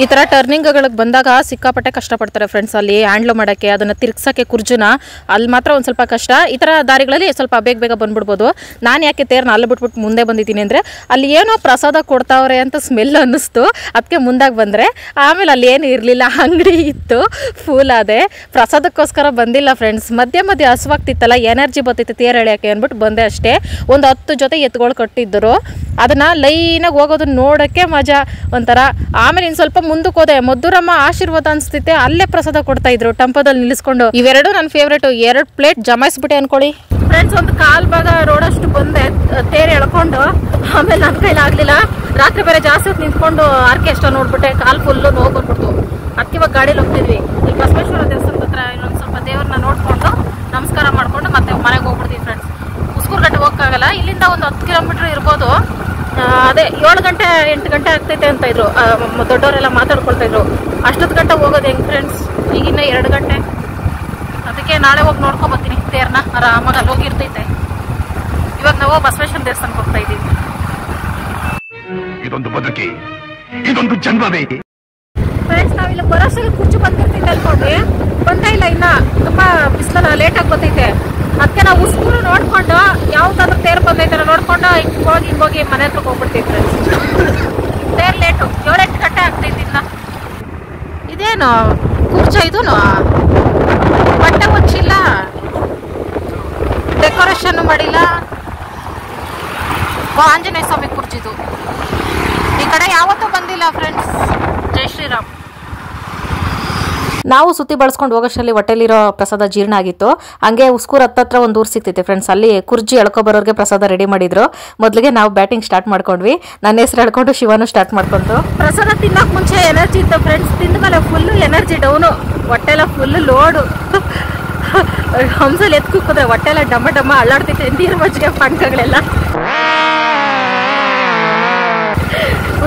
ಈ ಥರ ಟರ್ನಿಂಗ್ಗಳಿಗೆ ಬಂದಾಗ ಸಿಕ್ಕಾಪಟ್ಟೆ ಕಷ್ಟಪಡ್ತಾರೆ ಫ್ರೆಂಡ್ಸ್. ಅಲ್ಲಿ ಹ್ಯಾಂಡ್ಲ್ ಮಾಡೋಕ್ಕೆ, ಅದನ್ನು ತಿರ್ಗ್ಸೋಕ್ಕೆ ಕುರ್ಜುನ ಅಲ್ಲಿ ಮಾತ್ರ ಒಂದು ಸ್ವಲ್ಪ ಕಷ್ಟ. ಈ ಥರ ದಾರಿಗಳಲ್ಲಿ ಸ್ವಲ್ಪ ಬೇಗ ಬಂದ್ಬಿಡ್ಬೋದು. ನಾನು ಯಾಕೆ ತೇರನ್ನ ಅಲ್ಲಿ ಬಿಟ್ಬಿಟ್ಟು ಮುಂದೆ ಬಂದಿದ್ದೀನಿ ಅಂದರೆ ಅಲ್ಲಿ ಏನೋ ಪ್ರಸಾದ ಕೊಡ್ತಾವ್ರೆ ಅಂತ ಸ್ಮೆಲ್ ಅನ್ನಿಸ್ತು, ಅದಕ್ಕೆ ಮುಂದಾಗಿ ಬಂದರೆ. ಆಮೇಲೆ ಅಲ್ಲಿ ಏನು ಇರಲಿಲ್ಲ, ಅಂಗಡಿ ಇತ್ತು, ಫೂಲ್ ಅದೇ. ಪ್ರಸಾದಕ್ಕೋಸ್ಕರ ಬಂದಿಲ್ಲ ಫ್ರೆಂಡ್ಸ್. ಮಧ್ಯೆ ಹಸುವಾಗ್ತಿತ್ತಲ್ಲ, ಎನರ್ಜಿ ಬರ್ತೈತೆ ತೇರು ಎಳೆಯೋಕ್ಕೆ ಅಂದ್ಬಿಟ್ಟು ಬಂದೆ ಅಷ್ಟೇ. ಒಂದು 10 ಜೊತೆ ಎತ್ತುಗಳು ಕಟ್ಟಿದ್ದರು. ಅದನ್ನು ಲೈನಾಗಿ ಹೋಗೋದನ್ನ ನೋಡೋಕ್ಕೆ ಮಜಾ ಒಂಥರ. ಆಮೇಲೆ ಇನ್ನು ಸ್ವಲ್ಪ ಮುಂದಕ್ಕೆ ಹೋದೆ, ಮಧುರಮ್ಮ ಆಶೀರ್ವಾದ ಅನಿಸ್ತೈತೆ, ಅಲ್ಲೇ ಪ್ರಸಾದ ಕೊಡ್ತಾಯಿದ್ರು ಟೆಂಪೋದಲ್ಲಿ ನಿಲ್ಲಿಸ್ಕೊಂಡು. ಇವೆರಡು ನನ್ನ ಫೇವ್ರೇಟು. 2 ಪ್ಲೇಟ್ ಜಮಾಯಿಸ್ಬಿಟ್ಟೆ ಅನ್ಕೊಳ್ಳಿ ಫ್ರೆಂಡ್ಸ್. ಒಂದು ಕಾಲು ಭಾಗ ರೋಡಷ್ಟು ಬಂದೆ ತೇರು ಎಳ್ಕೊಂಡು. ಆಮೇಲೆ ನನ್ನ ಕೈಲಾಗಲಿಲ್ಲ. ರಾತ್ರಿ ಬೇರೆ ಜಾಸ್ತಿ ಹೊತ್ತು ನಿಂತ್ಕೊಂಡು ಆರ್ಕೆಸ್ಟ್ರಾ ನೋಡ್ಬಿಟ್ಟೆ, ಕಾಲು ಫುಲ್ಲು ನೋವು ಬಂದ್ಬಿಡ್ತು. ಅದಕ್ಕೆ ಇವಾಗ ಗಾಡೀಲಿ ಹೋಗ್ತಿದ್ವಿ. ಇಲ್ಲಿ ಬಸವೇಶ್ವರ ದೇವಸ್ಥಾನದ ಹತ್ರ ಇನ್ನೊಂದು ಸ್ವಲ್ಪ ದೇವ್ರನ್ನ ನೋಡಿಕೊಂಡು ನಮಸ್ಕಾರ ಮಾಡಿಕೊಂಡು ಮತ್ತೆ ಮನೆಗೆ ಹೋಗ್ಬಿಡ್ತೀವಿ ಫ್ರೆಂಡ್ಸ್. ಉಸ್ಕೂರ್ಗಟ್ಟೆ ಹೋಗೋಕ್ಕಾಗಲ್ಲ, ಇಲ್ಲಿಂದ ಒಂದು 10 ಕಿಲೋಮೀಟ್ರ್ ಇರ್ಬೋದು. ಅದೇ 7 ಗಂಟೆ 8 ಗಂಟೆ ಆಗ್ತೈತೆ ಅಂತ ಇದ್ರು ದೊಡ್ಡವರೆಲ್ಲ ಮಾತಾಡ್ಕೊಳ್ತಾ ಇದ್ರು. ಅಷ್ಟೊತ್ತು ಗಂಟೆ ಹೋಗೋದು ಹೆಂಗೆ ಫ್ರೆಂಡ್ಸ್? ಈಗಿನ್ನ 2 ಗಂಟೆ. ಅದಕ್ಕೆ ನಾಳೆ ಹೋಗಿ ನೋಡ್ಕೊಂಬತ್ತೀನಿ ತೇರ್ನ, ಆರಾಮಾಗಿ ಅಲ್ಲಿ ಹೋಗಿರ್ತೈತೆ. ಇವಾಗ ನಾವು ಬಸವೇಶ್ವರ ದೇವಸ್ಥಾನಕ್ಕೆ ಹೋಗ್ತಾ ಇದ್ದೀವಿ.
ಇದೊಂದು ಬದುಕಿ, ಇದೊಂದು ಜನ್ಮವೇ.
ಫ್ರೆಂಡ್ಸ್, ನಾವಿಲ್ಲಿ ಬರೋಷ್ಟಾಗಿ ಕುರ್ಚಿ ಬಂದಿರ್ತೈತೆ ಅನ್ಕೊಂಡ್ರಿ, ಬಂದೇ ಇಲ್ಲ. ಇನ್ನ ತುಂಬಾ ಬಿಸಿಲಲ್ಲ, ಲೇಟಾಗಿ ಬರ್ತೈತೆ. ಅದಕ್ಕೆ ನಾವು ಉಸ್ಕೂರು ನೋಡ್ಕೊಂಡು ಯಾವ್ದಾದ್ರು ತೇರು ಬಂದೈತೆ ನೋಡ್ಕೊಂಡು ಹಿಂಗೆ ಹೋಗಿ ಮನೆ ಹತ್ರಕ್ಕೆ ಹೋಗ್ಬಿಡ್ತೀವಿ ಫ್ರೆಂಡ್ಸ್. ತೇರು ಲೇಟು, 7-8 ಗಂಟೆ ಆಗ್ತೈತಿ. ಇನ್ನ ಇದೇನು ಕುರ್ಚ, ಇದೂ ಬಟ್ಟೆ ಹೊಚ್ಚಿಲ್ಲ, ಡೆಕೋರೇಷನ್ ಮಾಡಿಲ್ಲ. ಆಂಜನೇಯ ಸ್ವಾಮಿ ಕುರ್ಚಿದು. ಈ ಕಡೆ ಯಾವತ್ತೂ ಬಂದಿಲ್ಲ ಫ್ರೆಂಡ್ಸ್. ಜೈ ಶ್ರೀರಾಮ್. ನಾವು ಸುತ್ತಿ ಬಳಸ್ಕೊಂಡು ಹೋಗೋಷ್ಟರಲ್ಲಿ ಹೊಟ್ಟೆಲಿರೋ ಪ್ರಸಾದ ಜೀರ್ಣ ಆಗಿತ್ತು. ಹಂಗೆ ಉಸ್ಕೂರ್ ಹತ್ತತ್ರ ಒಂದು ಊರು ಸಿಗ್ತೈತೆ ಫ್ರೆಂಡ್ಸ್. ಅಲ್ಲಿ ಕುರ್ಜಿ ಎಳ್ಕೊಬರೋರಿಗೆ ಪ್ರಸಾದ ರೆಡಿ ಮಾಡಿದ್ರು. ಮೊದಲಿಗೆ ನಾವು ಬ್ಯಾಟಿಂಗ್ ಸ್ಟಾರ್ಟ್ ಮಾಡ್ಕೊಂಡ್ವಿ. ನನ್ನ ಹೆಸರು ಹೇಳ್ಕೊಂಡು ಶಿವನು ಸ್ಟಾರ್ಟ್ ಮಾಡ್ಕೊಂತು. ಪ್ರಸಾದ ತಿನ್ನೋಕೆ ಮುಂಚೆ ಎನರ್ಜಿ ಇತ್ತು ಫ್ರೆಂಡ್ಸ್. ತಿಂದ ಮೇಲೆ ಫುಲ್ಲು ಎನರ್ಜಿ ಡೌನು, ಹೊಟ್ಟೆಲ್ಲ ಫುಲ್ಲು ಲೋಡು. ಹಂಸಲ್ಲಿ ಎತ್ತು ಕುಕ್ಕಿದೆ, ಹೊಟ್ಟೆಲ್ಲ ಡಮ್ಮ ಅಳ್ಳಾಡ್ತೈತೆ. ನೀರು ಮಜ್ಜಿಗೆ ಪಾನಕಗಳೆಲ್ಲ.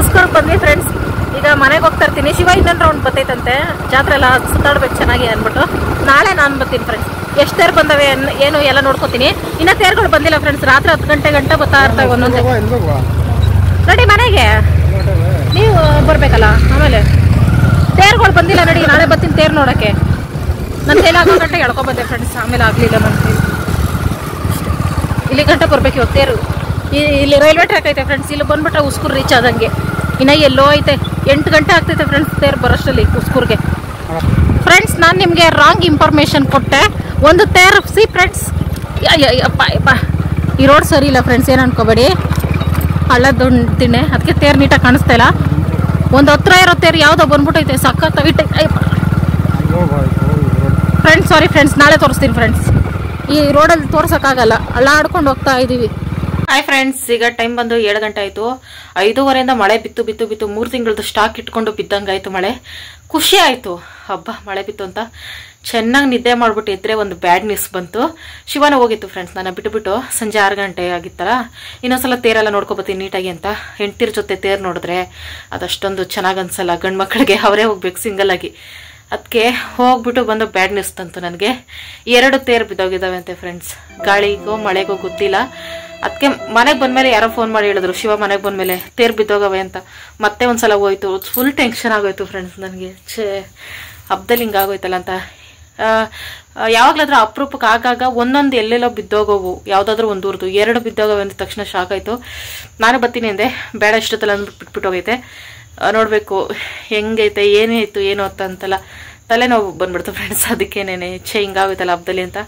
ಉಸ್ಕೂರ್ ಬಂದ್ವಿ ಫ್ರೆಂಡ್ಸ್. ಈಗ ಮನೆಗೆ ಹೋಗ್ತಾ ಇರ್ತೀನಿ. ಶಿವ ಇನ್ನೊಂದು ರೌಂಡ್ ಬರ್ತೈತಂತೆ, ಜಾತ್ರೆ ಎಲ್ಲ ಸುತ್ತಾಡ್ಬೇಕು ಚೆನ್ನಾಗಿ ಅಂದ್ಬಿಟ್ಟು. ನಾಳೆ ನಾನು ಬರ್ತೀನಿ ಫ್ರೆಂಡ್ಸ್. ಎಷ್ಟು ತೇರು ಬಂದವೆ ಏನು ಎಲ್ಲ ನೋಡ್ಕೋತೀನಿ. ಇನ್ನು ತೇರುಗಳು ಬಂದಿಲ್ಲ ಫ್ರೆಂಡ್ಸ್. ರಾತ್ರಿ 10 ಗಂಟೆ ಬರ್ತಾ ಇರ್ತವೆ ಒಂದೊಂದು. ನಡಿ ಮನೆಗೆ, ನೀವು ಬರ್ಬೇಕಲ್ಲ. ಆಮೇಲೆ ತೇರುಗಳು ಬಂದಿಲ್ಲ, ನಡಿ ನಾಳೆ ಬರ್ತೀನಿ ತೇರು ನೋಡೋಕ್ಕೆ. ನನ್ನ ಕೈಲಿ 10 ಗಂಟೆಗೆ ಎಳ್ಕೊಬಂದೆ ಫ್ರೆಂಡ್ಸ್. ಆಮೇಲೆ ಆಗಲಿಲ್ಲ ನನ್ನ ಕೈ. ಇಲ್ಲಿ ಗಂಟೆ ಬರ್ಬೇಕು ಇವಾಗ ತೇರು. ಇಲ್ಲಿ ರೈಲ್ವೆ ಟ್ರ್ಯಾಕ್ ಐತೆ ಫ್ರೆಂಡ್ಸ್. ಇಲ್ಲಿ ಬಂದ್ಬಿಟ್ರೆ ಉಸ್ಕೂರು ರೀಚ್ ಆದಂಗೆ. ಇನ್ನು ಎಲ್ಲೋ ಐತೆ, 8 ಗಂಟೆ ಆಗ್ತೈತೆ ಫ್ರೆಂಡ್ಸ್ ತೇರು ಬರೋಷ್ಟರಲ್ಲಿ ಉಸ್ಕೂರ್ಗೆ. ಫ್ರೆಂಡ್ಸ್, ನಾನು ನಿಮಗೆ ರಾಂಗ್ ಇನ್ಫಾರ್ಮೇಷನ್ ಕೊಟ್ಟೆ. ಒಂದು ತೇರು ಸಿ ಫ್ರೆಂಡ್ಸ್. ಈ ರೋಡ್ ಸರಿ ಇಲ್ಲ ಫ್ರೆಂಡ್ಸ್, ಏನು ಅನ್ಕೋಬೇಡಿ. ಹಳ್ಳದ ದಿಣ್ಣೆ, ಅದಕ್ಕೆ ತೇರು ನೀಟಾಗಿ ಕಾಣಿಸ್ತಾ ಇಲ್ಲ. ಒಂದು ಹತ್ರ ಇರೋ ತೇರು ಯಾವುದೋ ಬಂದ್ಬಿಟ್ಟೈತೆ, ಸಖತ್ತಾಗಿಟ್ಟೆ ಫ್ರೆಂಡ್ಸ್. ಸಾರಿ ಫ್ರೆಂಡ್ಸ್, ನಾಳೆ ತೋರಿಸ್ತೀನಿ ಫ್ರೆಂಡ್ಸ್. ಈ ರೋಡಲ್ಲಿ ತೋರ್ಸೋಕ್ಕಾಗಲ್ಲ, ಅಳ್ಳಾಡ್ಕೊಂಡು ಹೋಗ್ತಾ ಇದ್ದೀವಿ. ಹಾಯ್ ಫ್ರೆಂಡ್ಸ್, ಈಗ ಟೈಮ್ ಬಂದು 7 ಗಂಟೆ ಆಯಿತು. 5:15 ಮಳೆ ಬಿತ್ತು 3 ತಿಂಗಳದ್ದು ಸ್ಟಾಕ್ ಇಟ್ಕೊಂಡು ಬಿದ್ದಂಗಾಯಿತು ಮಳೆ. ಖುಷಿ ಆಯಿತು, ಹಬ್ಬ ಮಳೆ ಬಿತ್ತು ಅಂತ. ಚೆನ್ನಾಗಿ ನಿದ್ದೆ ಮಾಡಿಬಿಟ್ಟು ಇದ್ದರೆ ಒಂದು ಬ್ಯಾಡ್ ನ್ಯೂಸ್ ಬಂತು. ಶಿವನ ಹೋಗಿತ್ತು ಫ್ರೆಂಡ್ಸ್. ನಾನು ಬಿಟ್ಟುಬಿಟ್ಟು ಸಂಜೆ 6 ಗಂಟೆ ಆಗಿತ್ತಲ್ಲ, ಇನ್ನೊಂದ್ಸಲ ತೇರೆಲ್ಲ ನೋಡ್ಕೊಬತ್ತೀನಿ ನೀಟಾಗಿ ಅಂತ. ಹೆಂಡ್ತಿರ ಜೊತೆ ತೇರು ನೋಡಿದ್ರೆ ಅದಷ್ಟೊಂದು ಚೆನ್ನಾಗಿ ಅನ್ಸಲ್ಲ. ಗಂಡು ಮಕ್ಕಳಿಗೆ ಅವರೇ ಹೋಗ್ಬೇಕು ಸಿಂಗಲ್ ಆಗಿ. ಅದಕ್ಕೆ ಹೋಗ್ಬಿಟ್ಟು ಬಂದು ಬ್ಯಾಡ್ ನ್ಯೂಸ್ ತಂತು ನನಗೆ. 2 ತೇರು ಬಿದ್ದೋಗಿದ್ದಾವೆ ಅಂತೆ ಫ್ರೆಂಡ್ಸ್. ಗಾಳಿಗೋ ಮಳೆಗೋ ಗೊತ್ತಿಲ್ಲ. ಅದಕ್ಕೆ ಮನೆಗೆ ಬಂದಮೇಲೆ ಯಾರೋ ಫೋನ್ ಮಾಡಿ ಹೇಳಿದ್ರು, ಶಿವ ಮನೆಗೆ ಬಂದಮೇಲೆ ತೇರು ಬಿದ್ದೋಗವೆ ಅಂತ. ಮತ್ತೆ ಒಂದ್ಸಲ ಹೋಯ್ತು. ಫುಲ್ ಟೆನ್ಷನ್ ಆಗೋಯ್ತು ಫ್ರೆಂಡ್ಸ್ ನನಗೆ. ಹಬ್ಬದಲ್ಲಿ ಹಿಂಗಾಗೋಯ್ತಲ್ಲ ಅಂತ. ಯಾವಾಗಲಾದ್ರೂ ಅಪರೂಪಕ್ಕೆ ಆಗಾಗ ಒಂದೊಂದು ಎಲ್ಲೆಲ್ಲೋ ಬಿದ್ದೋಗೋವು, ಯಾವುದಾದ್ರೂ ಒಂದು ಊರ್ದು 2 ಬಿದ್ದೋಗವೆ ಅಂದ ತಕ್ಷಣ ಶಾಕ್ ಆಯಿತು. ನಾನು ಬರ್ತೀನಿ ಅಂದೆ, ಬೇಡ ಇಷ್ಟೊತ್ತಲ್ಲ ಅಂದ್ಬಿಟ್ಟು ಬಿಟ್ಬಿಟ್ಟೋಗೈತೆ. ನೋಡಬೇಕು ಹೆಂಗೈತೆ, ಏನಾಯಿತು ಏನು ಅಂತಲ್ಲ ತಲೆನೋವು ಬಂದ್ಬಿಡ್ತು ಫ್ರೆಂಡ್ಸ್. ಅದಕ್ಕೇನೇನೆ ಹಿಂಗಾಗೋಯ್ತಲ್ಲ ಹಬ್ಬದಲ್ಲಿ ಅಂತ.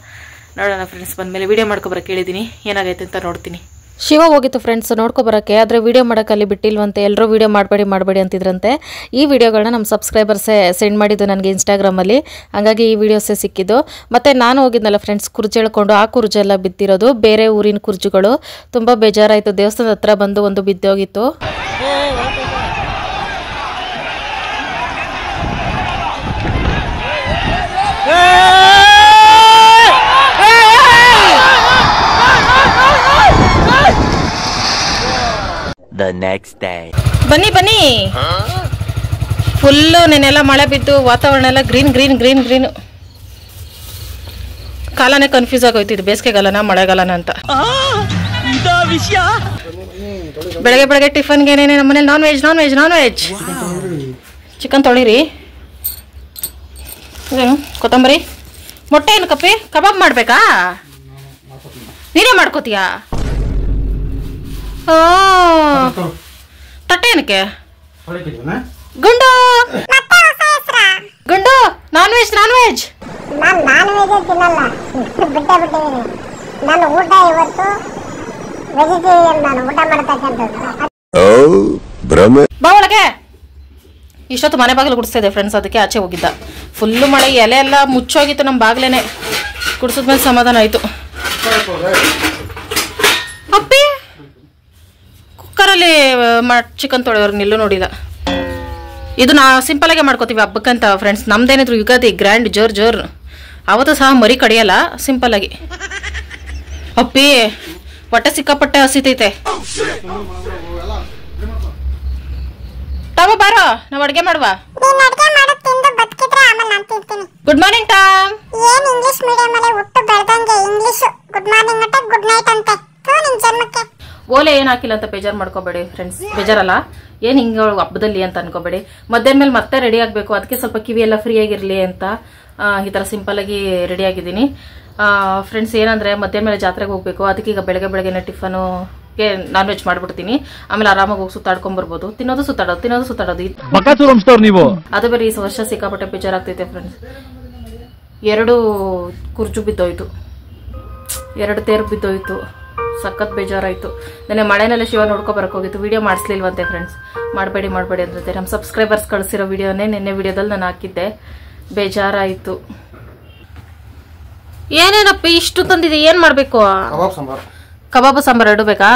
ನೋಡೋಣ ಫ್ರೆಂಡ್ಸ್, ಬಂದಮೇಲೆ ವೀಡಿಯೋ ಮಾಡ್ಕೊಬರಕ್ಕೆ ಹೇಳಿದ್ದೀನಿ, ಏನಾಗೈತೆ ಅಂತ ನೋಡ್ತೀನಿ. ಶಿವ ಹೋಗಿತ್ತು ಫ್ರೆಂಡ್ಸ್ ನೋಡ್ಕೊಬರೋಕ್ಕೆ. ಆದರೆ ವೀಡಿಯೋ ಮಾಡೋಕ್ಕಲ್ಲಿ ಬಿಟ್ಟಿಲ್ವಂತೆ. ಎಲ್ಲರೂ ವೀಡಿಯೋ ಮಾಡಬೇಡಿ ಅಂತಿದ್ರಂತೆ. ಈ ವಿಡಿಯೋಗಳನ್ನ ನಮ್ಮ ಸಬ್ಸ್ಕ್ರೈಬರ್ಸೇ ಸೆಂಡ್ ಮಾಡಿದ್ದು ನನಗೆ ಇನ್ಸ್ಟಾಗ್ರಾಮಲ್ಲಿ. ಹಾಗಾಗಿ ಈ ವಿಡಿಯೋಸೇ ಸಿಕ್ಕಿದ್ದು. ಮತ್ತು ನಾನು ಹೋಗಿದ್ನಲ್ಲ ಫ್ರೆಂಡ್ಸ್ ಕುರ್ಜಿ ಹೇಳ್ಕೊಂಡು, ಆ ಕುರ್ಜೆಲ್ಲ ಬಿದ್ದಿರೋದು ಬೇರೆ ಊರಿನ ಕುರ್ಜಿಗಳು. ತುಂಬ ಬೇಜಾರಾಯಿತು. ದೇವಸ್ಥಾನದ ಹತ್ರ ಬಂದು ಒಂದು ಬಿದ್ದೋಗಿತ್ತು.
The next day.
ಬನ್ನಿ ಫುಲ್ಲು ನೆನೆಲ್ಲ ಮಳೆ ಬಿದ್ದು ವಾತಾವರಣ ಎಲ್ಲ ಗ್ರೀನ್. ಕಾಲನೇ ಕನ್ಫ್ಯೂಸ್ ಆಗೋಯ್ತು, ಇದು ಬೇಸಿಗೆಗಾಲನ ಮಳೆಗಾಲನ ಅಂತ. ಬೆಳಗ್ಗೆ ಟಿಫನ್ಗೆ ಏನೇನೆ ನಮ್ಮನೇಲಿ ನಾನ್ ವೆಜ್ ಚಿಕನ್ ತೊಳಿರಿ. ಕೊತ್ತಂಬರಿ, ಮೊಟ್ಟೆ ಏನು ಕಪ್ಪಿ ಕಬಾಬ್ ಮಾಡ್ಬೇಕಾ? ನೀನೇ ಮಾಡ್ಕೋತೀಯಾ? ಓ ತಟ್ಟೆ ಏನಕ್ಕೆ? ಗುಂಡು ಗುಂಡು ನಾನ್ ವೆಜ್
ನಾನು ನಾನ್ ವೆಜ್ ತಿನ್ನಲ್ಲ, ಬಿಟ್ಟಿದ್ದೀನಿ. ನಾನು ಊಟ ಇವತ್ತು ವೆಜಿಟೇರಿಯನ್, ನಾನು ಊಟ ಮಾಡ್ತಕ್ಕಂಥದ್ದು.
ಬಾ ಒಳಗೆ. ಇಷ್ಟೊತ್ತು ಮನೆ ಬಾಗಿಲು ಗುಡಿಸ್ತಾ ಇದೆ ಫ್ರೆಂಡ್ಸ್, ಅದಕ್ಕೆ ಆಚೆ ಹೋಗಿದ್ದ. ಫುಲ್ಲು ಮಳೆ, ಎಲೆ ಎಲ್ಲ ಮುಚ್ಚೋಗಿತ್ತು ನಮ್ಮ ಬಾಗಿಲೇನೆ. ಗುಡಿಸಿದ್ಮೇಲೆ ಸಮಾಧಾನ ಆಯಿತು. ಅಪ್ಪಿ ಕುಕ್ಕರಲ್ಲಿ ಚಿಕನ್ ತೊಳೆಯೋರ್ಗೆ ನಿಲ್ಲೂ ನೋಡಿಲ್ಲ. ಇದು ಸಿಂಪಲಾಗೆ ಮಾಡ್ಕೋತೀವಿ ಹಬ್ಬಕ್ಕಂತ ಫ್ರೆಂಡ್ಸ್. ನಮ್ದೇನಿದ್ರು ಯುಗಾದಿ ಗ್ರ್ಯಾಂಡ್ ಜೋರ್ ಅವತ್ತು ಸಹ ಮರಿ ಕಡಿಯಲ್ಲ, ಸಿಂಪಲ್ಲಾಗಿ. ಅಪ್ಪಿ ಹೊಟ್ಟೆ ಸಿಕ್ಕಾಪಟ್ಟೆ ಹಸಿತೈತೆ. ಟಾಮ ಬಾರೋ, ನಾವು ಅಡುಗೆ ಮಾಡುವ. Good morning Tom.
ಏನ್ ಇಂಗ್ಲಿಷ್ ಮೀಡಿಯಂ ಅಲ್ಲಿ ಹುಟ್ಟು ಬೆಳೆದಂಗೆ ಇಂಗ್ಲಿಷ್ ಗುಡ್ ಮಾರ್ನಿಂಗ್ ಅಂತ ಗುಡ್ ನೈಟ್ ಅಂತೆ. ನಿನ್ ಜನ್ಮಕ್ಕೆ
ಓಲೆ ಏನ್ ಹಾಕಿಲ್ಲ ಅಂತ ಬೇಜಾರು ಮಾಡ್ಕೋಬೇಡಿ ಫ್ರೆಂಡ್ಸ್. ಬೇಜಾರಲ್ಲ, ಏನ್ ಹಿಂಗ ಹಬ್ಬದಲ್ಲಿ ಅಂತ ಅನ್ಕೋಬೇಡಿ. ಮಧ್ಯಾಹ್ನ ಮೇಲೆ ಮತ್ತೆ ರೆಡಿ ಆಗ್ಬೇಕು, ಅದಕ್ಕೆ ಸ್ವಲ್ಪ ಕಿವಿ ಎಲ್ಲ ಫ್ರೀ ಆಗಿರ್ಲಿ ಅಂತ ಈ ತರ ಸಿಂಪಲ್ ಆಗಿ ರೆಡಿ ಆಗಿದ್ದೀನಿ ಫ್ರೆಂಡ್ಸ್. ಏನಂದ್ರೆ ಮಧ್ಯಾಹ್ನ ಮೇಲೆ ಜಾತ್ರೆಗೆ ಹೋಗ್ಬೇಕು, ಅದಕ್ಕೆ ಈಗ ಬೆಳಗ್ಗೆನೆ ಟಿಫನ್ಗೆ ನಾನ್ ವೆಜ್ ಮಾಡ್ಬಿಡ್ತೀನಿ. ಆಮೇಲೆ ಆರಾಮಾಗಿ ಹೋಗಿ ಸುತ್ತಾಡ್ಕೊಂಡ್ ಬರ್ಬೋದು. ತಿನ್ನೋದು ಸುತ್ತಾಡೋದು
ನೀವು.
ಅದು ಬೇರೆ ಈ ವರ್ಷ ಸಿಕ್ಕಾಪಟ್ಟೆ ಬೇಜಾರಾಗ್ತೈತೆ ಫ್ರೆಂಡ್ಸ್. 2 ಕುರ್ಜು ಬಿದ್ದೋಯ್ತು, 2 ತೇರು ಬಿದ್ದೋಯ್ತು, ಸಖತ್ ಬೇಜಾರಾಯ್ತು. ನೆನ್ನೆ ಮಳೆನೆಲ್ಲ ಶಿವ ನೋಡ್ಕೊ ಬರಕ್ ಹೋಗಿತ್ತು, ವಿಡಿಯೋ ಮಾಡಿಸ್ಲಿಲ್ವಂತೆ ಫ್ರೆಂಡ್ಸ್. ಮಾಡಬೇಡಿ ಅಂತೆ. ನಮ್ಮ ಸಬ್ಸ್ಕ್ರೈಬರ್ಸ್ ಕಳಿಸಿರೋ ವಿಡಿಯೋನೇ ನಿನ್ನೆ ವಿಡಿಯೋದಲ್ಲಿ ನಾನು ಹಾಕಿದ್ದೆ. ಬೇಜಾರಾಯ್ತು. ಏನೇನಪ್ಪ ಇಷ್ಟು ತಂದಿದೆ, ಏನ್ ಮಾಡ್ಬೇಕು? ಕಬಾಬ್ ಸಾಂಬಾರ್ 2 ಬೇಕಾ?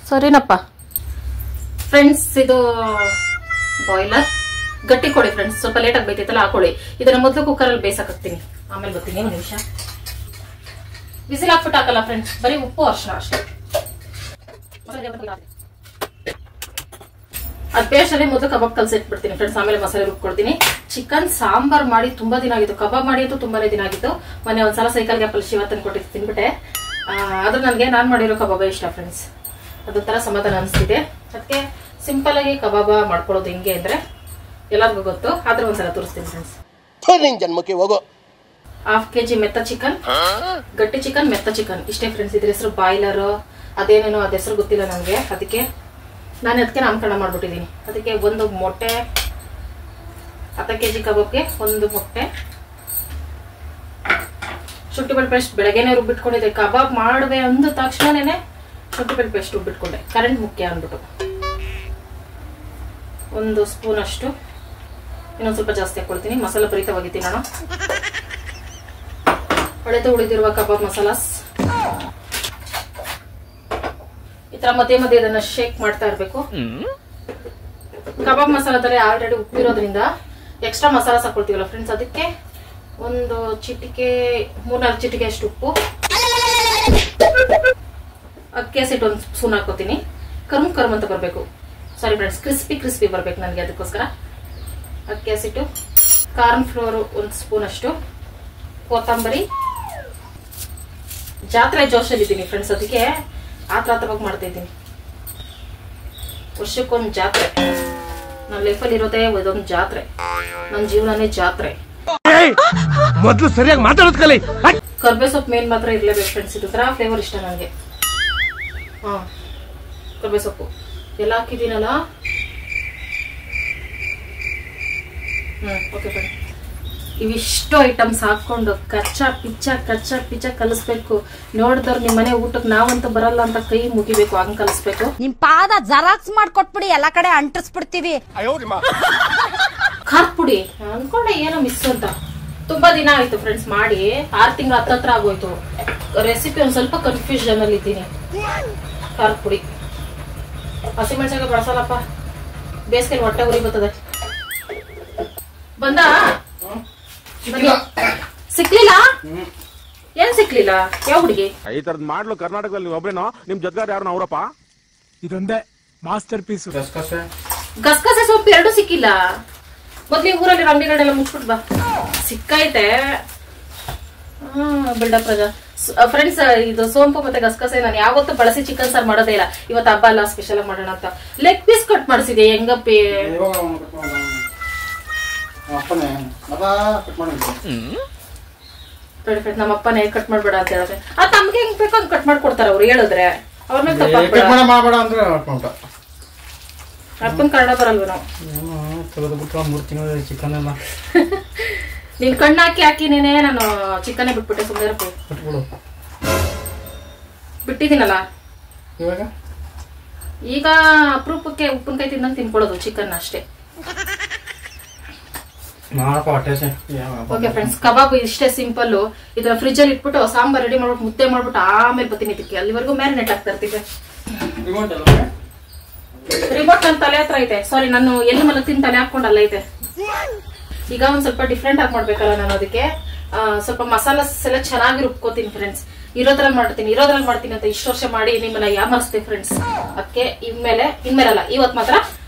ಸರಿನಪ್ಪ ಫ್ರೆಂಡ್ಸ್. ಇದು ಬಾಯ್ಲರ್ ಗಟ್ಟಿ ಕೊಡಿ ಫ್ರೆಂಡ್ಸ್, ಸ್ವಲ್ಪ ಲೇಟಾಗಿ ಬೇಯ್ತೈತಲ್ಲ ಹಾಕೊಳ್ಳಿ. ಇದನ್ನ ಮೊದಲು ಕುಕ್ಕರಲ್ಲಿ ಬೇಯಿಸಕ್ ಹಾಕ್ತೀನಿ, ಆಮೇಲೆ ಬರ್ತೀನಿ. 1 ನಿಮಿಷ ಬಿಸಿಲು ಹಾಕ್ಬಿಟ್ಟು ಹಾಕಲ್ಲ ಫ್ರೆಂಡ್ಸ್, ಬರೀ ಉಪ್ಪು ಅರ್ಶಿನ ಅಷ್ಟೇ. ಅದ್ ಪೇಸ್ಟಲ್ಲಿ ಮೊದಲು ಕಬಾಬ್ ಕಲ್ಸಿಟ್ಬಿಡ್ತೀನಿ ಫ್ರೆಂಡ್ಸ್, ಆಮೇಲೆ ಮಸಾಲೆ ರುಬ್ಕೊಡ್ತೀನಿ. ಚಿಕನ್ ಸಾಂಬಾರ್ ಮಾಡಿ ತುಂಬಾ ದಿನ ಆಗಿತ್ತು, ಕಬಾಬ್ ಮಾಡಿ ಅಂತೂ ತುಂಬಾನೇ ದಿನ ಆಗಿತ್ತು. ಮೊನ್ನೆ ಒಂದ್ಸಲ ಸೈಕಲ್ ಗ್ಯಾಪಲ್ಲಿ ಶಿವ ತಂದ್ಕೊಟ್ಟಿದ್ದು ತಿನ್ಬಿಟ್ಟೆ. ಆದ್ರೂ ನನಗೆ ನಾನ್ ಮಾಡಿರೋ ಕಬಾಬ ಇಷ್ಟ ಫ್ರೆಂಡ್ಸ್. ಅದೊಂಥರ ಸಮಾಧಾನ ಅನಿಸ್ತಿದೆ. ಅದಕ್ಕೆ ಸಿಂಪಲ್ ಆಗಿ ಕಬಾಬ ಮಾಡ್ಕೊಳ್ಳೋದು ಹೆಂಗೆ ಅಂದ್ರೆ ಎಲ್ಲರಿಗೂ ಗೊತ್ತು, ಆದ್ರೂ ಒಂದ್ಸಲ ತೋರಿಸ್ತೀನಿ ಫ್ರೆಂಡ್ಸ್.
ಜನ್ಮಕ್ಕೆ ಹೋಗೋ
1/2 kg ಮೆತ್ತ ಚಿಕನ್, ಗಟ್ಟಿ ಚಿಕನ್, ಮೆತ್ತ ಚಿಕನ್ ಇಷ್ಟೇ ಫ್ರೆಂಡ್ಸ್. ಇದ್ರ ಹೆಸರು ಬಾಯ್ಲರ್, ಅದೇನೇನೋ ಅದ ಹೆಸರು ಗೊತ್ತಿಲ್ಲ ನನಗೆ. ಅದಕ್ಕೆ ನಾಮಕರಣ ಮಾಡ್ಬಿಟ್ಟಿದೀನಿ. ಅದಕ್ಕೆ 1 ಮೊಟ್ಟೆ, 10 kg ಕಬಾಬ್ಗೆ 1 ಮೊಟ್ಟೆ, ಶುಂಠಿ ಬೆಳ್ಳುಳ್ಳಿ ಪೇಸ್ಟ್ ಬೆಳಗ್ಗೆನೆ ರುಬ್ಬಿಟ್ಕೊಂಡಿದ್ದೆ. ಕಬಾಬ್ ಮಾಡುವೆ ಅಂದ ತಕ್ಷಣನೇ ಶುಂಠಿ ಬೆಳ್ಳುಳ್ಳಿ ಪೇಸ್ಟ್ ರುಬ್ಬಿಟ್ಕೊಂಡೆ, ಕರೆಂಟ್ ಮುಖ್ಯ ಅಂದ್ಬಿಟ್ಟು. 1 ಸ್ಪೂನ್ ಅಷ್ಟು, ಇನ್ನೊಂದು ಸ್ವಲ್ಪ ಜಾಸ್ತಿ ಹಾಕೊಳ್ತೀನಿ. ಮಸಾಲ ಭರಿತವಾಗಿದ್ದೀನಿ ನಾನು. ಹೊಳೆದು ಉಳಿದಿರುವ ಕಬಾಬ್ ಮಸಾಲಾಸ್ ಈ ತರ ಮಧ್ಯೆ ಇದನ್ನ ಶೇಕ್ ಮಾಡ್ತಾ ಇರ್ಬೇಕು. ಕಬಾಬ್ ಮಸಾಲದಲ್ಲಿ ಆಲ್ರೆಡಿ ಉಪ್ಪಿರೋದ್ರಿಂದ ಎಕ್ಸ್ಟ್ರಾ ಮಸಾಲ ಹಾಕೊಳ್ತೀವಲ್ಲ ಫ್ರೆಂಡ್ಸ್, ಅದಕ್ಕೆ 1 ಚಿಟಿಕೆ 3-4 ಚಿಟಿಕೆ ಅಷ್ಟು ಉಪ್ಪು, ಅಕ್ಕಿ ಹಸಿಟ್ಟು 1 ಸ್ಪೂನ್ ಹಾಕೋತೀನಿ. ಕರ್ಮ್ ಅಂತ ಬರ್ಬೇಕು, ಸಾರಿ ಫ್ರೆಂಡ್ಸ್, ಕ್ರಿಸ್ಪಿ ಬರ್ಬೇಕು ನನಗೆ. ಅದಕ್ಕೋಸ್ಕರ ಅಕ್ಕಿ ಹಸಿಟ್ಟು, ಕಾರ್ನ್ ಫ್ಲೋರ್ 1 ಸ್ಪೂನ್ ಅಷ್ಟು, ಕೊತ್ತಂಬರಿ. ಜಾತ್ರೆ ಜೋಶಲ್ಲಿದ್ದೀನಿ ಫ್ರೆಂಡ್ಸ್, ಅದಕ್ಕೆ ಆತ್ರವಾಗಿ ಮಾಡ್ತಾ ಇದ್ದೀನಿ. ವರ್ಷಕ್ಕೊಂದು ಜಾತ್ರೆ, ನನ್ನ ಲೈಫಲ್ಲಿ ಇರೋದೇ ಇದೊಂದು ಜಾತ್ರೆ. ನನ್ನ ಜೀವನನೇ ಜಾತ್ರೆ.
ಮೊದಲು ಸರಿಯಾಗಿ ಮಾತಾಡೋದು ಕಲಿ.
ಕರ್ಬೇ ಸೊಪ್ಪು ಮೇನ್ ಮಾತ್ರ ಇರ್ಲೇಬೇಕು ಫ್ರೆಂಡ್ಸ್, ಇದು ತರ ಫ್ಲೇವರ್ ಇಷ್ಟ ನನಗೆ. ಕರ್ಬೇ ಸೊಪ್ಪು ಎಲ್ಲ ಹಾಕಿದ್ದೀನಲ್ಲ. ಓಕೆ ಫ್ರೆಂಡ್, ಇವಿಷ್ಟು ಐಟಮ್ಸ್ ಹಾಕೊಂಡು ಕಚ್ಚಾ ಪಿಚ್ಚ ಕಲಿಸ್ಬೇಕು. ನೋಡಿದವ್ರು ನಿಮ್ಮ ಮನೆ ಊಟಕ್ಕೆ ನಾವಂತೂ ಬರಲ್ಲ ಅಂತ ಕೈ ಮುಗಿಬೇಕು, ಹಂಗ್ ಕಲಿಸ್ಬೇಕು.
ನಿಮ್ ಪಾದ ಜೆರಾಕ್ಸ್ ಮಾಡ್ಕೊಟ್ಬಿಡಿ, ಎಲ್ಲಾ ಕಡೆ ಅಂಟಿಸ್ಬಿಡ್ತೀವಿ.
ಖಾರದ ಪುಡಿ ಅನ್ಕೊಂಡೆ ಏನೋ ಮಿಸ್ ಅಂತ. ತುಂಬಾ ದಿನ ಆಯ್ತು ಫ್ರೆಂಡ್ಸ್ ಮಾಡಿ, 6 ತಿಂಗಳು ಹತ್ತತ್ರ ಆಗೋಯ್ತು. ರೆಸಿಪಿ ಒಂದ್ ಸ್ವಲ್ಪ ಕನ್ಫ್ಯೂಷನ್ ಅಲ್ಲಿ ಇದ್ದೀನಿ. ಖಾರದ ಪುಡಿ ಹಸಿಮೆಣಸಿನಕಾಯಿ ಬಳಸಲ್ಲಪ್ಪ, ಬೇಸಿಗೆ ಹೊಟ್ಟೆ ಉರಿ ಬರ್ತದೆ. ಬಂದ ಸಿಕ್ಲಿಲ್ಲ? ಏನ್ ಸಿಕ್ಲಿಲ್ಲ? ಯಾವ ಹುಡುಗಿ?
ಈ ತರದ್ ಮಾಡ್ಲು ಕರ್ನಾಟಕದಲ್ಲಿ ನೀವು ಒಬ್ರೇನೋ, ನಿಮ್ ಜೊತೆಗಾರ ಯಾರು ಅವರಪ್ಪ? ಇದೊಂದೇ ಮಾಸ್ಟರ್ ಪೀಸ್.
ಗಸಗಸೆ ಸೊಪ್ಪು 2 ಸಿಕ್ಕಿಲ್ಲ. ಮೊದ್ಲು ಊರಲ್ಲಿ ಅಂಗಡಿಗಳೆಲ್ಲ ಮುಚ್ಬಿಟ್ ಬಾ. ಸಿಕ್ಕೈತೆ, ಬಿಲ್ಡಪ್ ರಜಾ ಫ್ರೆಂಡ್ಸ್. ಇದು ಸೋಂಪು ಮತ್ತೆ ಗಸಗಸೆ ನಾನು ಯಾವತ್ತೂ ಬಳಸಿ ಚಿಕನ್ ಸಾರು ಮಾಡೋದೇ ಇಲ್ಲ. ಇವತ್ತು ಹಬ್ಬ ಅಲ್ಲ, ಸ್ಪೆಷಲ್ ಮಾಡೋಣ ಅಂತ ಲೆಗ್ ಪೀಸ್ ಕಟ್ ಮಾಡಿಸಿದೆ. ಹೆಂಗಪ್ಪಿ ನಮ್ಮ ಅಪ್ಪನೇ ಕಟ್ ಮಾಡ್ಬೇಡ ಅಂತ ಹೇಳಿದ್ರೆ ಅದು ನಮ್ಗೆ ಹೆಂಗ್ ಬೇಕು ಹಂಗ್ ಕಟ್ ಮಾಡ್ಕೊಡ್ತಾರ ಅವ್ರು ಹೇಳಿದ್ರೆ. ಅವ್ರನ್ನ ತಪ್ಪಾಗ್ಬೇಡ. ಅಪ್ಪನ ಕನ್ನಡ ಬರಲ್ವ ನಾವು? ನೀನ್ ಕಣ್ಣು ಹಾಕಿನೇನೆ ನಾನು ಚಿಕನ್ ಬಿಟ್ಬಿಟ್ಟೆ. ಸುಮ್ಮನೆ ಬಿಟ್ಟಿದ್ದೀನಲ್ಲ ಈಗ ಅಪರೂಪಕ್ಕೆ ಉಪ್ಪಿನಕಾಯಿ ತಿಂದಂಗೆ ತಿನ್ಕೊಳ್ಳೋದು ಚಿಕನ್ ಅಷ್ಟೇ. ಓಕೆ ಫ್ರೆಂಡ್ಸ್, ಕಬಾಬ್ ಇಷ್ಟೇ ಸಿಂಪಲ್. ಇದನ್ನ ಫ್ರಿಜ್ ಅಲ್ಲಿ ಇಟ್ಬಿಟ್ಟು ಸಾಂಬಾರ್ ರೆಡಿ ಮಾಡ್ಬಿಟ್ಟು ಮುದ್ದೆ ಮಾಡ್ಬಿಟ್ಟು ಆಮೇಲೆ ಬರ್ತೀನಿ ಇದಕ್ಕೆ. ಅಲ್ಲಿವರೆಗೂ ಮ್ಯಾರಿನೇಟ್ ಆಗ್ತಾ ಇರ್ತೀವಿ. ರಿಮೋಟ್ ನನ್ನ ತಲೆ ಹತ್ರ ಐತೆ. ಸಾರಿ, ನಾನು ಎಲ್ಲಿ ಮಲಗ್ತೀನಿ ತಲೆ ಹಾಕೊಂಡಲ್ಲ ಐತೆ. ಈಗ ಒಂದ್ ಸ್ವಲ್ಪ ಡಿಫ್ರೆಂಟ್ ಆಗಿ ಮಾಡ್ಬೇಕಲ್ಲ ನಾನು. ಅದಕ್ಕೆ ಸ್ವಲ್ಪ ಮಸಾಲಾಸ್ ಎಲ್ಲ ಚೆನ್ನಾಗಿ ರುಬ್ಕೋತೀನಿ ಫ್ರೆಂಡ್ಸ್. ಇರೋದ್ರಲ್ಲಿ ಮಾಡ್ತೀನಿ ಅಂತ ಇಷ್ಟು ವರ್ಷ ಮಾಡಿ ನಿಮ್ಮನ್ನ ಯಾಮರ್ಸ್ತೀನಿ ಫ್ರೆಂಡ್ಸ್. ಅದಕ್ಕೆ ಇನ್ಮೇಲಲ್ಲ, ಇವತ್ ಮಾತ್ರ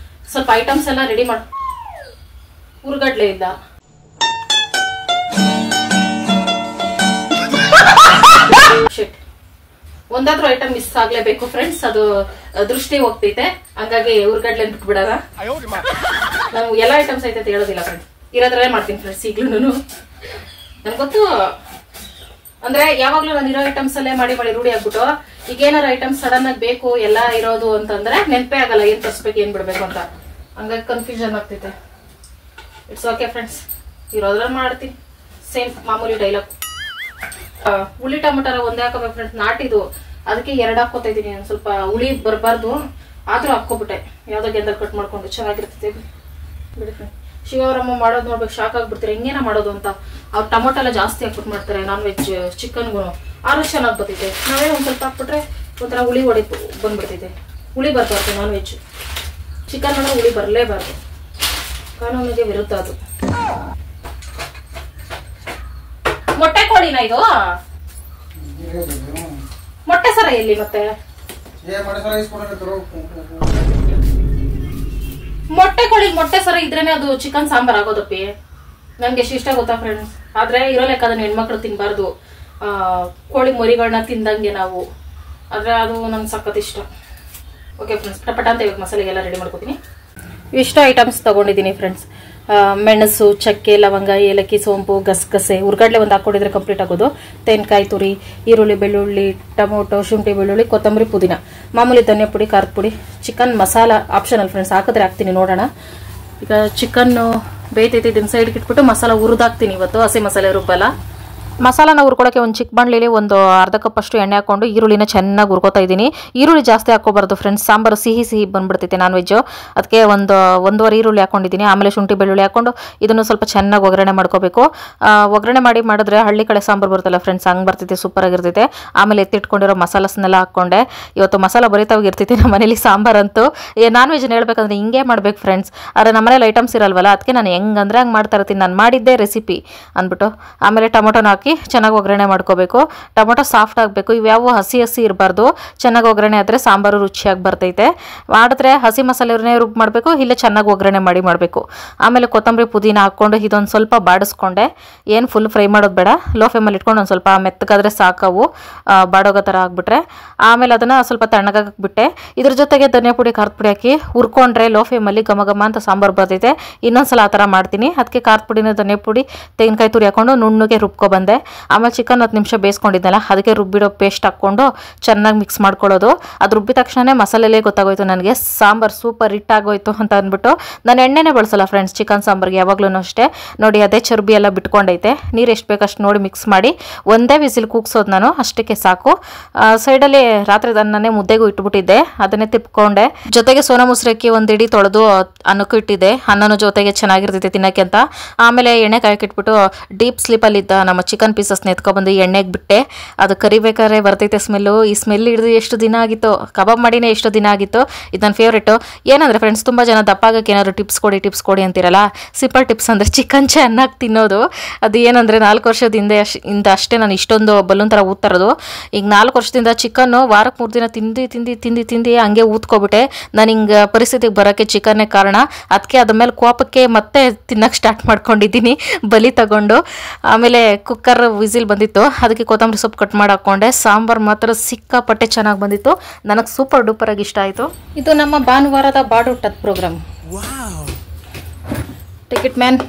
ಸ್ವಲ್ಪ ಐಟಮ್ಸ್ ಎಲ್ಲ ರೆಡಿ ಮಾಡಿ. ಉರ್ಗಡ್ಲೆ ಇಲ್ಲ, ಒಂದಾದ್ರೂ ಐಟಮ್ ಮಿಸ್ ಆಗ್ಲೇಬೇಕು ಫ್ರೆಂಡ್ಸ್. ಅದು ದೃಷ್ಟಿ ಹೋಗ್ತೈತೆ, ಹಂಗಾಗಿ ಉರ್ಗಡ್ಲೆ ಬಿಟ್ಬಿಡೋಣ. ನಾವು ಎಲ್ಲಾ ಐಟಮ್ಸ್ ಐತೆ ಹೇಳೋದಿಲ್ಲ ಫ್ರೆಂಡ್ಸ್, ಇರೋದ್ರಲ್ಲೇ ಮಾಡ್ತೀನಿ ಫ್ರೆಂಡ್ಸ್. ಈಗ್ಲೂ ನನ್ಗೆ ಗೊತ್ತು ಅಂದ್ರೆ ಯಾವಾಗ್ಲೂ ನಾನು ಇರೋ ಐಟಮ್ಸ್ ಅಲ್ಲೇ ಮಾಡಿ ರೂಢಿ ಆಗ್ಬಿಟ್ಟು ಈಗ ಏನಾರ ಐಟಮ್ಸ್ ಸಡನ್ ಆಗಿ ಬೇಕು ಎಲ್ಲ ಇರೋದು ಅಂತಂದ್ರೆ ನೆನಪೇ ಆಗಲ್ಲ ಏನ್ ತರಿಸ್ಬೇಕು ಏನ್ ಬಿಡ್ಬೇಕು ಅಂತ. ಹಂಗಾಗಿ ಕನ್ಫ್ಯೂಷನ್ ಆಗ್ತೈತೆ. ಇಟ್ಸ್ ಓಕೆ ಫ್ರೆಂಡ್ಸ್, ಇರೋದ್ರಲ್ಲಿ ಮಾಡ್ತೀನಿ. ಸೇಮ್ ಮಾಮೂಲಿ ಡೈಲಾಗ್. ಹುಳಿ ಟೊಮೊಟೊ ಒಂದೇ ಹಾಕೋಬೇಕು ಫ್ರೆಂಡ್ಸ್. ನಾಟಿದು, ಅದಕ್ಕೆ 2 ಹಾಕೋತಾ ಇದೀನಿ. ಸ್ವಲ್ಪ ಹುಳಿ ಬರಬಾರ್ದು ಆದ್ರೂ ಹಾಕೋಬಿಟ್ಟೆ. ಯಾವ್ದೋ ಗೆಂದಲ್ಲಿ ಕಟ್ ಮಾಡ್ಕೊಂಡು ಚೆನ್ನಾಗಿರ್ತೈತೆ ಬಿಡಿ ಫ್ರೆಂಡ್. ಶಿವರಮ್ಮ ಮಾಡೋದು ನೋಡ್ಬೇಕು, ಶಾಕ್ ಆಗ್ಬಿಡ್ತೀರಿ ಹೆಂಗೇನ ಮಾಡೋದು ಅಂತ. ಅವ್ರು ಟೊಮೊಟೊ ಎಲ್ಲ ಜಾಸ್ತಿ ಹಾಕ್ಬಿಟ್ಟು ಮಾಡ್ತಾರೆ ನಾನ್ ವೆಜ್ ಚಿಕನ್ಗೂ. ಆದ್ರೂ ಚೆನ್ನಾಗಿ ಬರ್ತೈತೆ. ನಾವೇ ಒಂದ್ ಸ್ವಲ್ಪ ಹಾಕ್ಬಿಟ್ರೆ ಒಂಥರ ಹುಳಿ ಬಂದ್ಬಿಡ್ತೈತೆ. ಹುಳಿ ಬರ್ತೈತೆ ನಾನ್ ವೆಜ್. ಚಿಕನ್ ಅಂದ್ರೆ ಹುಳಿ ಬರಲೇಬಾರ್ದು, ಕಾನೂನಿಗೆ ವಿರುದ್ಧ ಅದು. ಮೊಟ್ಟೆ ಕೋಳಿನ ಇದು? ಮೊಟ್ಟೆ ಸರ ಎಲ್ಲಿ ಮತ್ತೆ? ಮೊಟ್ಟೆ ಕೋಳಿ ಮೊಟ್ಟೆ ಸರ ಇದ್ರೇನೆ ಅದು ಚಿಕನ್ ಸಾಂಬಾರ್ ಆಗೋದಪ್ಪಿ. ನನ್ಗೆ ಎಷ್ಟು ಇಷ್ಟ ಗೊತ್ತಾ ಫ್ರೆಂಡ್ಸ್. ಆದ್ರೆ ಇರೋ ಲೆಕ್ಕ ಅದನ್ನ ಹೆಣ್ಮಕ್ಳು ತಿನ್ಬಾರ್ದು. ಕೋಳಿ ಮರಿಗಳನ್ನ ತಿಂದಂಗೆ ನಾವು. ಆದ್ರೆ ಅದು ನನ್ಗೆ ಸಖತ್ ಇಷ್ಟ. ಓಕೆ ಫ್ರೆಂಡ್ಸ್, ಪಟ ಅಂತ ಇವಾಗ ಮಸಾಲೆಗೆಲ್ಲ ರೆಡಿ ಮಾಡ್ಕೋತೀನಿ. ಇಷ್ಟ ಐಟಮ್ಸ್ ತಗೊಂಡಿದ್ದೀನಿ ಫ್ರೆಂಡ್ಸ್. ಮೆಣಸು, ಚಕ್ಕೆ, ಲವಂಗ, ಏಲಕ್ಕಿ, ಸೋಂಪು, ಗಸಗಸೆ, ಉರ್ಗಡ್ಲೆ ಒಂದು ಹಾಕೊಂಡಿದ್ರೆ ಕಂಪ್ಲೀಟ್ ಆಗೋದು. ತೆಂಗಿನಕಾಯಿ ತುರಿ, ಈರುಳ್ಳಿ, ಬೆಳ್ಳುಳ್ಳಿ, ಟೊಮೊಟೊ, ಶುಂಠಿ, ಬೆಳ್ಳುಳ್ಳಿ, ಕೊತ್ತಂಬರಿ, ಪುದೀನ, ಮಾಮೂಲಿ ಧನಿಯಾ ಪುಡಿ, ಖಾರದ ಪುಡಿ. ಚಿಕನ್ ಮಸಾಲ ಆಪ್ಷನಲ್ ಫ್ರೆಂಡ್ಸ್, ಹಾಕಿದ್ರೆ ಹಾಕ್ತೀನಿ ನೋಡೋಣ. ಈಗ ಚಿಕನ್ ಬೇಯ್ತೈತೆ, ಇದನ್ನ ಸೈಡ್ಗೆ ಇಟ್ಬಿಟ್ಟು ಮಸಾಲ ಹುರಿದಾಕ್ತೀನಿ. ಇವತ್ತು ಹಸಿ ಮಸಾಲೆ ರುಬ್ಬಲ್ಲ. ಮಸಾಲಾನ ಹುರ್ಕೊಳ್ಳೋಕೆ ಒಂದು ಚಿಕ್ಕ ಬಾಣಲಿಲಿ ಒಂದು ಅರ್ಧ ಕಪ್ ಅಷ್ಟು ಎಣ್ಣೆ ಹಾಕೊಂಡು ಈರುಳ್ಳಿನ ಚೆನ್ನಾಗಿ ಹುರ್ಕೋತಾ ಇದ್ದೀನಿ. ಈರುಳ್ಳಿ ಜಾಸ್ತಿ ಹಾಕೋಬಾರ್ದು ಫ್ರೆಂಡ್ಸ್, ಸಾಂಬಾರು ಸಿಹಿ ಬಂದ್ಬಿಡ್ತೈತೆ ನಾನ್ ವೆಜ್ಜು. ಅದಕ್ಕೆ ಒಂದೂವರೆ ಈರುಳ್ಳಿ ಹಾಕೊಂಡಿದ್ದೀನಿ. ಆಮೇಲೆ ಶುಂಠಿ ಬೆಳ್ಳುಳ್ಳಿ ಹಾಕೊಂಡು ಇದನ್ನು ಸ್ವಲ್ಪ ಚೆನ್ನಾಗಿ ಒಗ್ಗರಣೆ ಮಾಡ್ಕೋಬೇಕು. ಒಗ್ಗರಣೆ ಮಾಡಿದ್ರೆ ಹಳ್ಳಿ ಕಡೆ ಸಾಂಬಾರು ಬರುತ್ತಲ್ಲ ಫ್ರೆಂಡ್ಸ್, ಹಂಗೆ ಬರ್ತೈತೆ, ಸೂಪರ್ ಆಗಿರ್ತೈತೆ. ಆಮೇಲೆ ಎತ್ತಿಟ್ಕೊಂಡಿರೋ ಮಸಾಲಾಸ್ನೆಲ್ಲ ಹಾಕ್ಕೊಂಡೆ. ಇವತ್ತು ಮಸಾಲ ಬರೀತಾವಾಗಿ ಇರ್ತೈತಿ ನಮ್ಮ ಮನೇಲಿ. ಸಾಂಬಾರಂತೂ ನಾನ್ ವೆಜ್ನ ಹೇಳ್ಬೇಕಂದ್ರೆ ಹಿಂಗೆ ಮಾಡ್ಬೇಕು ಫ್ರೆಂಡ್ಸ್. ಆದರೆ ನಮ್ಮ ಮನೇಲಿ ಐಟಮ್ಸ್ ಇರಲ್ವಲ್ಲ, ಅದಕ್ಕೆ ನಾನು ಹೆಂಗಂದ್ರೆ ಹಂಗೆ ಮಾಡ್ತಾ ಇರ್ತೀನಿ. ನಾನು ಮಾಡಿದ್ದೆ ರೆಸಿಪಿ ಅಂದ್ಬಿಟ್ಟು. ಆಮೇಲೆ ಟೊಮೊಟೊನ ಹಾಕಿ ಚೆನ್ನಾಗಿ ಒಗ್ಗರಣೆ ಮಾಡ್ಕೋಬೇಕು. ಟೊಮೊಟೊ ಸಾಫ್ಟ್ ಆಗಬೇಕು, ಇವ್ಯಾವು ಹಸಿ ಇರಬಾರ್ದು. ಚೆನ್ನಾಗಿ ಒಗ್ಗರಣೆ ಆದರೆ ಸಾಂಬಾರು ರುಚಿಯಾಗಿ ಬರ್ತೈತೆ. ಮಾಡಿದ್ರೆ ಹಸಿ ಮಸಾಲೆನೇ ರುಬ್ಬ ಮಾಡಬೇಕು, ಇಲ್ಲ ಚೆನ್ನಾಗಿ ಒಗ್ಗರಣೆ ಮಾಡಬೇಕು. ಆಮೇಲೆ ಕೊತ್ತಂಬರಿ, ಪುದೀನ ಹಾಕ್ಕೊಂಡು ಇದೊಂದು ಸ್ವಲ್ಪ ಬಾಡಿಸ್ಕೊಂಡೆ. ಏನು ಫುಲ್ ಫ್ರೈ ಮಾಡೋದು ಬೇಡ, ಲೋ ಫ್ಲೇಮಲ್ಲಿ ಇಟ್ಕೊಂಡು ಒಂದು ಸ್ವಲ್ಪ ಮೆತ್ತಗಾದ್ರೆ ಸಾಕವು, ಬಾಡೋಗೋ ಥರ ಆಗಿಬಿಟ್ರೆ. ಆಮೇಲೆ ಅದನ್ನು ಸ್ವಲ್ಪ ತಣ್ಣಗಾಕ್ಬಿಟ್ಟೆ. ಇದ್ರ ಜೊತೆಗೆ ಧನಿಯಾ ಪುಡಿ, ಖಾರದ ಪುಡಿ ಹಾಕಿ ಹುರ್ಕೊಂಡ್ರೆ ಲೋ ಫ್ಲೇಮಲ್ಲಿ ಘಮ ಘಮ ಅಂತ ಸಾಂಬಾರು ಬರ್ತೈತೆ. ಇನ್ನೊಂದ್ಸಲ ಆ ಥರ ಮಾಡ್ತೀನಿ. ಅದಕ್ಕೆ ಖಾರದ ಪುಡಿನ, ಧನಿಯಾ ಪುಡಿ, ತೆಂಗಿನಕಾಯಿ ತುರಿ ಹಾಕೊಂಡು ನುಣ್ಣಗೆ ರುಬ್ಕೊಬಂದೆ. ಆಮೇಲೆ ಚಿಕನ್ 10 ನಿಮಿಷ ಬೇಯಿಸ್ಕೊಂಡಿದ್ದಲ್ಲ, ಅದಕ್ಕೆ ರುಬ್ಬಿಡೋ ಪೇಸ್ಟ್ ಹಾಕ್ಕೊಂಡು ಚೆನ್ನಾಗಿ ಮಿಕ್ಸ್ ಮಾಡ್ಕೊಳ್ಳೋದು. ಅದು ರುಬ್ಬಿದ ತಕ್ಷಣ ಮಸಾಲೆಲೇ ಗೊತ್ತಾಗೋಯ್ತು ನನಗೆ ಸಾಂಬಾರು ಸೂಪರ್ ಹಿಟ್ಟಾಗೋಯ್ತು ಅಂತ ಅಂದ್ಬಿಟ್ಟು. ನಾನು ಎಣ್ಣೆನೇ ಬಳಸಲ್ಲ ಫ್ರೆಂಡ್ಸ್ ಚಿಕನ್ ಸಾಂಬಾರ್ಗೆ ಯಾವಾಗ್ಲೂ ಅಷ್ಟೇ. ನೋಡಿ ಅದೇ ಚರ್ಬಿ ಎಲ್ಲ ಬಿಟ್ಕೊಂಡೈತೆ. ನೀರು ಎಷ್ಟು ಬೇಕಷ್ಟು ನೋಡಿ ಮಿಕ್ಸ್ ಮಾಡಿ ಒಂದೇ ವಿಸಿಲ್ ಕೂಗ್ಸೋದು ನಾನು, ಅಷ್ಟಕ್ಕೆ ಸಾಕು. ಸೈಡಲ್ಲಿ ರಾತ್ರಿ ಅನ್ನನೇ ಮುದ್ದೆಗೂ ಇಟ್ಬಿಟ್ಟಿದ್ದೆ, ಅದನ್ನೇ ತಿಪ್ಕೊಂಡೆ. ಜೊತೆಗೆ ಸೋನಾ ಮುಸ್ರಕ್ಕಿ ಒಂದು ಇಡೀ ತೊಳೆದು ಅನ್ನಕ್ಕೂ ಇಟ್ಟಿದ್ದೆ. ಅನ್ನನೂ ಜೊತೆಗೆ ಚೆನ್ನಾಗಿರ್ತೈತೆ ತಿನ್ನಕ್ಕೆ ಅಂತ. ಆಮೇಲೆ ಎಣ್ಣೆ ಕಾಯಕ್ಕಿಟ್ಬಿಟ್ಟು ಡೀಪ್ ಸ್ಲೀಪಲ್ಲಿದ್ದ ನಮ್ಮ ಚಿಕನ್ ಪೀಸಸ್ನ ಎತ್ಕೊಬಂದು ಎಣ್ಣೆಗೆ ಬಿಟ್ಟೆ. ಅದು ಕರಿಬೇಕಾದ್ರೆ ಬರ್ತೈತೆ ಸ್ಮೆಲ್ಲು. ಈ ಸ್ಮೆಲ್ ಹಿಡಿದು ಎಷ್ಟು ದಿನ ಆಗಿತ್ತು, ಕಬಾಬ್ ಮಾಡಿನೇ ಎಷ್ಟು ದಿನ ಆಗಿತ್ತು. ಇದು ನನ್ನ ಫೇವ್ರೇಟು. ಏನಂದರೆ ಫ್ರೆಂಡ್ಸ್, ತುಂಬ ಜನ ದಪ್ಪಾಗಕ್ಕೆ ಏನಾದ್ರು ಟಿಪ್ಸ್ ಕೊಡಿ ಅಂತಿರಲ್ಲ. ಸಿಂಪಲ್ ಟಿಪ್ಸ್ ಅಂದರೆ ಚಿಕನ್ ಚೆನ್ನಾಗಿ ತಿನ್ನೋದು. ಅದು ಏನಂದರೆ 4 ವರ್ಷದ ಹಿಂದೆ ಅಷ್ಟೇ ನಾನು ಇಷ್ಟೊಂದು ಬಲೂನ್ ಥರ ಊದ್ತಾರೋದು. ಈಗ 4 ವರ್ಷದಿಂದ ಚಿಕನ್ನು ವಾರಕ್ಕೆ 3 ದಿನ ತಿಂದು ಹಂಗೆ ಊದ್ಕೊಬಿಟ್ಟೆ. ನಾನು ಹಿಂಗೆ ಪರಿಸ್ಥಿತಿಗೆ ಬರೋಕ್ಕೆ ಚಿಕನ್ನೇ ಕಾರಣ. ಅದಕ್ಕೆ ಅದ್ರ ಮೇಲೆ ಕೋಪಕ್ಕೆ ಮತ್ತೆ ತಿನ್ನಕ್ಕೆ ಸ್ಟಾರ್ಟ್ ಮಾಡ್ಕೊಂಡಿದ್ದೀನಿ ಬಲಿ ತಗೊಂಡು. ಆಮೇಲೆ ಕುಕ್ಕರ್ ಕುಕ್ಕರ್ ವಿಸಿಲ್ ಬಂದಿತ್ತು, ಅದಕ್ಕೆ ಕೊತ್ತಂಬರಿ ಸೊಪ್ಪು ಕಟ್ ಮಾಡಿ ಹಾಕ್ಕೊಂಡೆ. ಸಾಂಬಾರು ಮಾತ್ರ ಸಿಕ್ಕಾಪಟ್ಟೆ ಚೆನ್ನಾಗಿ ಬಂದಿತ್ತು, ನನಗೆ ಸೂಪರ್ ಡೂಪರ್ ಆಗಿ ಇಷ್ಟ ಆಯಿತು. ಇದು ನಮ್ಮ ಭಾನುವಾರದ ಬಾಡೂಟದ ಪ್ರೋಗ್ರಾಮ್. Ticket man.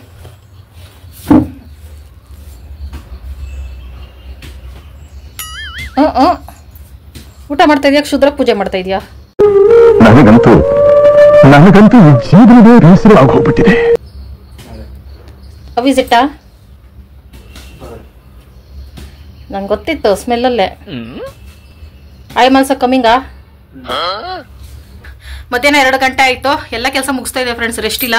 ಊಟ ಮಾಡ್ತಾ ಇದೆಯಾ, ಕ್ಷುದ್ರ ಪೂಜೆ ಮಾಡ್ತಾ ಇದೆಯಾ?
ನನಗಂತೂ ಈ ಜೀವನವೇ ಬೇಸರವಾಗಿ ಹೋಗ್ಬಿಟ್ಟಿದೆ.
ಅವಿಸಿಟ್ಟ ನಂಗೆ ಗೊತ್ತಿತ್ತು ಸ್ಮೆಲ್ಲಲ್ಲೇ. ಐ ಮಲ್ಸ ಕಮ್ಮಿಂಗಾ? ಮಧ್ಯಾಹ್ನ 2 ಗಂಟೆ ಆಯ್ತು, ಎಲ್ಲ ಕೆಲಸ ಮುಗಿಸ್ತಾ ಇದೆ ಫ್ರೆಂಡ್ಸ್, ರೆಸ್ಟ್ ಇಲ್ಲ.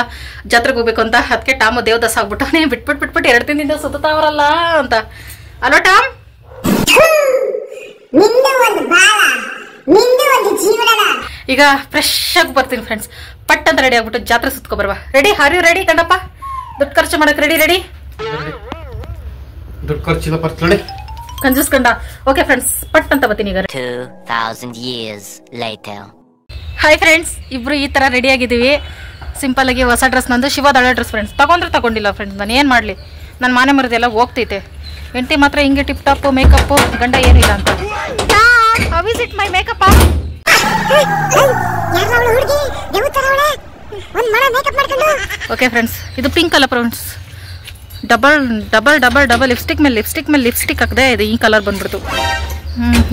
ಜಾತ್ರೆಗೆ ಹೋಗ್ಬೇಕು ಅಂತ. ಅದಕ್ಕೆ ಟಾಮ್ ದೇವದಾಸ ಆಗ್ಬಿಟ್ಟು ಬಿಟ್ಬಿಟ್ಟು 2 ದಿನದಿಂದ ಸುತ್ತಾವ್ರಲ್ಲ ಅಂತ. ಅಲ್ವಾ ಟಾಮ್? ಈಗ ಫ್ರೆಶ್ ಆಗಿ ಬರ್ತೀನಿ ಫ್ರೆಂಡ್ಸ್. ಪಟ್ ಅಂತ ರೆಡಿ ಆಗ್ಬಿಟ್ಟು ಜಾತ್ರೆ ಸುತ್ಕೊ ಬರುವ. ರೆಡಿ? ಹಾರಿ ರೆಡಿ ಕಂಡಪ್ಪ? ದುಡ್ಡು ಖರ್ಚು ಮಾಡಕ್ ರೆಡಿ?
ದುಡ್ಡು ಖರ್ಚಿಲ್ಲ ಪರ್ಸ್ಕೊಳ್ಳಿ
ಕಂಜೂಸ್ ಕಂಡ. ಓಕೆ ಫ್ರೆಂಡ್ಸ್, ಪಟ್ ಅಂತ ಬರ್ತೀನಿ ಈಗ.
2000 years later.
ಹಾಯ್ ಫ್ರೆಂಡ್ಸ್, ಇಬ್ರು ಈ ತರ ರೆಡಿ ಆಗಿದ್ದೀವಿ. ಸಿಂಪಲ್ ಆಗಿ ಹೊಸ ಡ್ರೆಸ್, ನಂದು ಶಿವದ ಹಳೆ ಡ್ರೆಸ್ ಫ್ರೆಂಡ್ಸ್. ತಗೊಂಡಿಲ್ಲ ಫ್ರೆಂಡ್ಸ್, ನಾನು ಏನು ಮಾಡಲಿ, ನನ್ನ ಮಾನೆ ಮರದೆಲ್ಲ ಹೋಗ್ತೈತೆ. ಹೆಂಡತಿ ಮಾತ್ರ ಹಿಂಗೆ ಟಿಪ್ ಟಾಪ್ ಮೇಕಪ್ಪು, ಗಂಡ ಏನಿಲ್ಲ ಅಂತ. How is it my makeup? Okay friends, ಇದು pink colour friends. Double lipstick ಮೇಲೆ ಲಿಪ್ಸ್ಟಿಕ್ ಹಾಕಿದೆ, ಇದು ಈ ಕಲರ್ ಬಂದ್ಬಿಡ್ತು.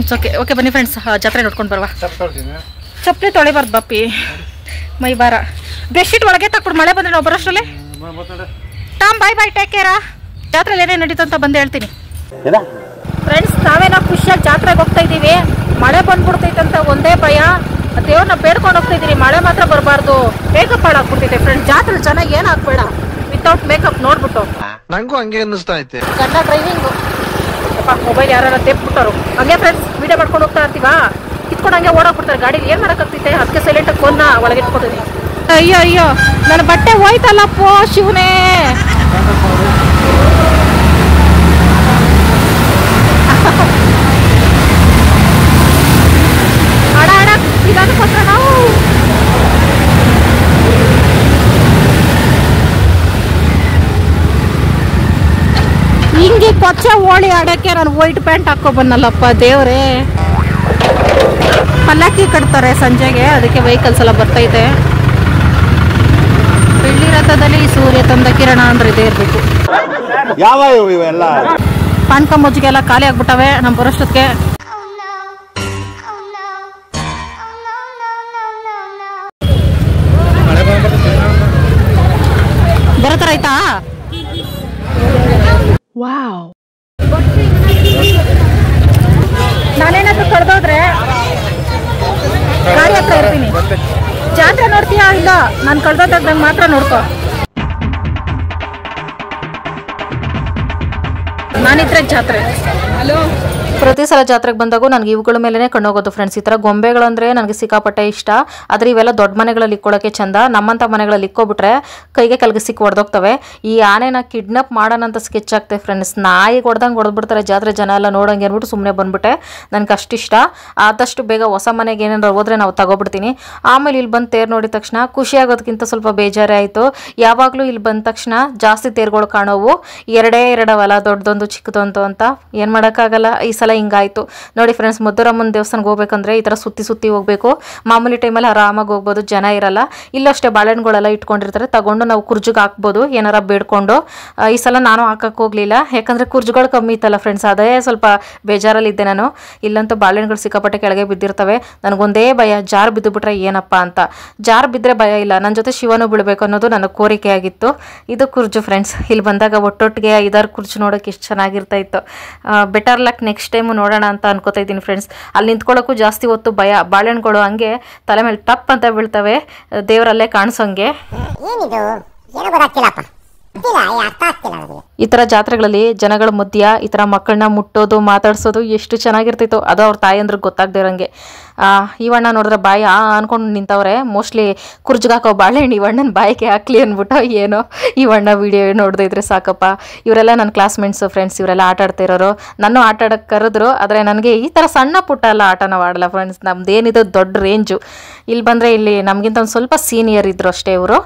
It's okay. ಓಕೆ ಬನ್ನಿ ಫ್ರೆಂಡ್ಸ್, ಜಾತ್ರೆ ನೋಡ್ಕೊಂಡು ಬರುವ. ಚಪ್ಪಲಿ ತೊಳಿಬಾರ್ದು ಬಾಪಿ, ಮೈ ಬಾರ. ಬೆಡ್ಶೀಟ್ ಒಳಗೆ ತಕ್ಬಿಡು, ಮಳೆ ಬಂದ್ರೆ ನಾವು ಬರೋಷ್ಟರಲ್ಲಿ. Tom bye take ಕೇರಾ. ಜಾತ್ರೆಲಿ ಏನೇನು ನಡೀತು ಅಂತ ಬಂದು ಹೇಳ್ತೀನಿ ಫ್ರೆಂಡ್ಸ್. ನಾವೇನೋ ಖುಷಿಯಾಗಿ ಜಾತ್ರೆಗೆ ಹೋಗ್ತಾ ಇದ್ದೀವಿ, ಮಳೆ ಬಂದ್ಬಿಡ್ತೈತಂತ ಒಂದೇ ಭಯ. ದೇವ್ರನ್ನ ಬೇಡ್ಕೊಂಡು ಹೋಗ್ತಾ ಇದ್ದೀರಿ, ಮಳೆ ಮಾತ್ರ ಬರಬಾರ್ದು. ಮೇಕಪ್ ಹಾಳಾಗ್ಬಿಡ್ತೈತೆ ಫ್ರೆಂಡ್ಸ್. ಜಾತ್ರೆ ಚೆನ್ನಾಗಿ ಏನು ಹಾಕ್ಬೇಡ, ವಿತೌಟ್ ಮೇಕಪ್ ನೋಡ್ಬಿಟ್ಟು.
ನಂಗೂ ಹಂಗೆ ಅನ್ನಿಸ್ತಾ ಐತೆ.
ಗಂಡ ಡ್ರೈವಿಂಗು, ಮೊಬೈಲ್ ಯಾರು ತೆಪ್ಬಿಟ್ಟರು. ಹಂಗೆ ಫ್ರೆಂಡ್ಸ್ ವಿಡಿಯೋ ಮಾಡ್ಕೊಂಡು ಹೋಗ್ತಾ ಇರ್ತೀವಾ, ಕಿತ್ಕೊಂಡು ಹಂಗೆ ಓಡಾಕ್ಬಿಡ್ತಾರೆ ಗಾಡಿ. ಏನು ಮಾಡೋಕ್ಕಾಗ್ತೈತೆ, ಅದಕ್ಕೆ ಸೈಲೆಂಟಾಗಿ ಫೋನ್ನ ಒಳಗೆ ಇಟ್ಕೊತೀನಿ. ಅಯ್ಯೋ ನನ್ನ ಬಟ್ಟೆ ಹೋಯ್ತಲ್ಲಪ್ಪೋ ಶಿವನೇ. ಅಡ ಇದಕ್ಕೋಸ್ಕರ ನಾವು ಹಿಂಗೆ ಕೊಚ್ಚ ಹೋಳಿ ಆಡೋಕ್ಕೆ ನಾನು ವೈಟ್ ಪ್ಯಾಂಟ್ ಹಾಕೋ ಬನ್ನಲ್ಲಪ್ಪ ದೇವ್ರೆ. ಪಲ್ಲಕ್ಕಿ ಕಟ್ತಾರೆ ಸಂಜೆಗೆ, ಅದಕ್ಕೆ ವೆಹಿಕಲ್ಸ್ ಎಲ್ಲ ಬರ್ತೈತೆ. ಬೆಳ್ಳಿ ರಥದಲ್ಲಿ ಸೂರ್ಯ ತಂದ ಕಿರಣ ಅಂದ್ರೆ ಇದೇ ಇರಬೇಕು.
ಯಾವ ಇವೆಲ್ಲ
ಪಾನ್ಕ ಮುಜ್ಜಿಗೆ ಎಲ್ಲ ಖಾಲಿ ಆಗ್ಬಿಟ್ಟವೆ ನಮ್ಮ ಬರೋಷ್ಟೊತ್ತಿಗೆ. ಬರೋತರ ಆಯ್ತಾ? ನಾನೇನಾದ್ರೂ ಕಳೆದೋದ್ರೆ ಗಾಡಿ ಹತ್ರ ಇರ್ತೀನಿ. ಜಾತ್ರೆ ನೋಡ್ತೀಯಾ? ಇಲ್ಲ, ನಾನು ಕಳೆದೋದಾಗ ನಂಗೆ ಮಾತ್ರ ನೋಡ್ಕೊ. ನಾನಿದ್ರೆ ಜಾತ್ರೆ. ಹಲೋ. ಪ್ರತಿ ಸಲ ಜಾತ್ರೆಗೆ ಬಂದಾಗೂ ನನಗೆ ಇವುಗಳ ಮೇಲೇ ಕಣ್ಣೋಗೋದು ಫ್ರೆಂಡ್ಸ್. ಈ ಥರ ಗೊಂಬೆಗಳಂದರೆ ನನಗೆ ಸಿಕ್ಕಾಪಟ್ಟೆ ಇಷ್ಟ. ಆದರೆ ಇವೆಲ್ಲ ದೊಡ್ಡ ಮನೆಗಳಲ್ಲಿ ಇಕ್ಕೊಳ್ಳೋಕ್ಕೆ ಚಂದ. ನಮ್ಮಂಥ ಮನೆಗಳಲ್ಲಿ ಇಕ್ಕೋಬಿಟ್ರೆ ಕೈಗೆ ಕೆಳಗೆ ಸಿಕ್ಕಿ ಹೊಡೆದೋಗ್ತವೆ. ಈ ಆನೆನ ಕಿಡ್ನಾಪ್ ಮಾಡೋಣ ಅಂತ ಸ್ಕೆಚ್ ಆಗ್ತದೆ ಫ್ರೆಂಡ್ಸ್. ನಾಯಿಗೆ ಹೊಡೆದಂಗೆ ಹೊಡೆದ್ಬಿಡ್ತಾರೆ ಜಾತ್ರೆ ಜನ ಎಲ್ಲ ನೋಡೋಂಗೆ ಅಂದ್ಬಿಟ್ಟು ಸುಮ್ಮನೆ ಬಂದ್ಬಿಟ್ಟೆ. ನನಗೆ ಅಷ್ಟಿಷ್ಟ. ಆದಷ್ಟು ಬೇಗ ಹೊಸ ಮನೆಗೆ ಏನಾರು ಹೋದ್ರೆ ನಾವು ತಗೊಬಿಡ್ತೀನಿ. ಆಮೇಲೆ ಇಲ್ಲಿ ಬಂದು ತೇರು ನೋಡಿದ ತಕ್ಷಣ ಖುಷಿ ಆಗೋದಕ್ಕಿಂತ ಸ್ವಲ್ಪ ಬೇಜಾರೇ ಆಯಿತು. ಯಾವಾಗಲೂ ಇಲ್ಲಿ ಬಂದ ತಕ್ಷಣ ಜಾಸ್ತಿ ತೇರುಗಳು ಕಾಣೋವು, ಎರಡವಲ್ಲ, ದೊಡ್ಡದೊಂದು ಚಿಕ್ಕದೊಂದು ಅಂತ. ಏನು ಮಾಡೋಕ್ಕಾಗಲ್ಲ, ಈ ಸಲ ಹಿಂಗಾಯ್ತು ನೋಡಿ ಫ್ರೆಂಡ್ಸ್. ಮಧುರಮ್ಮನ ದೇವಸ್ಥಾನಕ್ಕೆ ಹೋಗ್ಬೇಕಂದ್ರೆ ಈ ಥರ ಸುತ್ತಿ ಹೋಗಬೇಕು. ಮಾಮೂಲಿ ಟೈಮಲ್ಲಿ ಆರಾಮಾಗಿ ಹೋಗ್ಬೋದು, ಜನ ಇರಲ್ಲ. ಇಲ್ಲಷ್ಟೇ ಬಾಳೆಹಣ್ಣುಗಳೆಲ್ಲ ಇಟ್ಕೊಂಡಿರ್ತಾರೆ, ತಗೊಂಡು ನಾವು ಕುರ್ಜಿಗೆ ಹಾಕ್ಬೋದು ಏನಾರ ಬೇಡ್ಕೊಂಡು. ಈ ಸಲ ನಾನು ಹಾಕಕ್ಕೆ ಹೋಗಲಿಲ್ಲ, ಯಾಕಂದರೆ ಕುರ್ಜುಗಳು ಕಮ್ಮಿ ಇತ್ತಲ್ಲ ಫ್ರೆಂಡ್ಸ್, ಅದೇ ಸ್ವಲ್ಪ ಬೇಜಾರಲ್ಲಿದ್ದೆ ನಾನು. ಇಲ್ಲಂತೂ ಬಾಳೆಹಣ್ಣುಗಳು ಸಿಕ್ಕಾಪಟ್ಟೆ ಕೆಳಗೆ ಬಿದ್ದಿರ್ತವೆ. ನನಗೊಂದೇ ಭಯ, ಜಾರು ಬಿದ್ದುಬಿಟ್ರೆ ಏನಪ್ಪ ಅಂತ. ಜಾರು ಬಿದ್ದರೆ ಭಯ ಇಲ್ಲ, ನನ್ನ ಜೊತೆ ಶಿವನು ಬೀಳಬೇಕು ಅನ್ನೋದು ನನ್ನ ಕೋರಿಕೆ ಆಗಿತ್ತು. ಇದು ಕುರ್ಜು ಫ್ರೆಂಡ್ಸ್. ಇಲ್ಲಿ ಬಂದಾಗ ಒಟ್ಟೊಟ್ಟಿಗೆ 5-6 ಕುರ್ಜು ನೋಡೋಕೆ ಎಷ್ಟು ಚೆನ್ನಾಗಿರ್ತಾ ಇತ್ತು. ಬೆಟರ್ ಲಕ್ ನೆಕ್ಸ್ಟ್ ಟೈಮ್ ನೋಡೋಣ ಅಂತ ಅನ್ಕೋತಾ ಇದ್ದೀನಿ ಫ್ರೆಂಡ್ಸ್. ಅಲ್ಲಿ ನಿಂತ್ಕೊಳ್ಳೋಕ್ಕೂ ಜಾಸ್ತಿ ಹೊತ್ತು ಭಯ. ಬಾಳೆಹಣ್ಣುಗಳು ಹಂಗೆ ತಲೆ ಮೇಲೆ ಟಪ್ ಅಂತ ಬೀಳ್ತವೆ, ದೇವರಲ್ಲೇ ಕಾಣಿಸೋಂಗೆ. ಈ ಥರ ಜಾತ್ರೆಗಳಲ್ಲಿ ಜನಗಳ ಮಧ್ಯ ಈ ಥರ ಮಕ್ಕಳನ್ನ ಮುಟ್ಟೋದು, ಮಾತಾಡ್ಸೋದು ಎಷ್ಟು ಚೆನ್ನಾಗಿರ್ತಿತ್ತು. ಅದು ಅವ್ರ ತಾಯಂದ್ರಿಗೆ ಗೊತ್ತಾಗದೇ ಇರೋಂಗೆ. ಇವಣ್ಣ ನೋಡಿದ್ರೆ ಬಾಯಿ ಅನ್ಕೊಂಡು ನಿಂತವ್ರೆ. ಮೋಸ್ಟ್ಲಿ ಕುರ್ಜಿಗೆ ಹಾಕೋ ಬಾಳೆಹಣ್ಣು ಇವಣ್ಣನ ಬಾಯಿಗೆ ಹಾಕ್ಲಿ ಅಂದ್ಬಿಟ್ಟು ಏನೋ. ಇವಣ್ಣ ವಿಡಿಯೋ ನೋಡದೇ ಇದ್ರೆ ಸಾಕಪ್ಪ. ಇವರೆಲ್ಲ ನನ್ನ ಕ್ಲಾಸ್ಮೇಟ್ಸು ಫ್ರೆಂಡ್ಸ್, ಇವರೆಲ್ಲ ಆಟ ಆಡ್ತಾ ಇರೋರು. ನಾನು ಆಟ ಆಡೋಕ್ಕೆ ಕರೆದ್ರು, ಆದರೆ ನನಗೆ ಈ ಥರ ಸಣ್ಣ ಪುಟ್ಟ ಎಲ್ಲ ಆಟ ನಾವು ಆಡಲ್ಲ ಫ್ರೆಂಡ್ಸ್. ನಮ್ದೇನಿದೆ ದೊಡ್ಡ ರೇಂಜು. ಇಲ್ಲಿ ಬಂದರೆ ಇಲ್ಲಿ ನಮಗಿಂತ ಒಂದು ಸ್ವಲ್ಪ ಸೀನಿಯರ್ ಇದ್ರು ಅಷ್ಟೇ ಇವರು.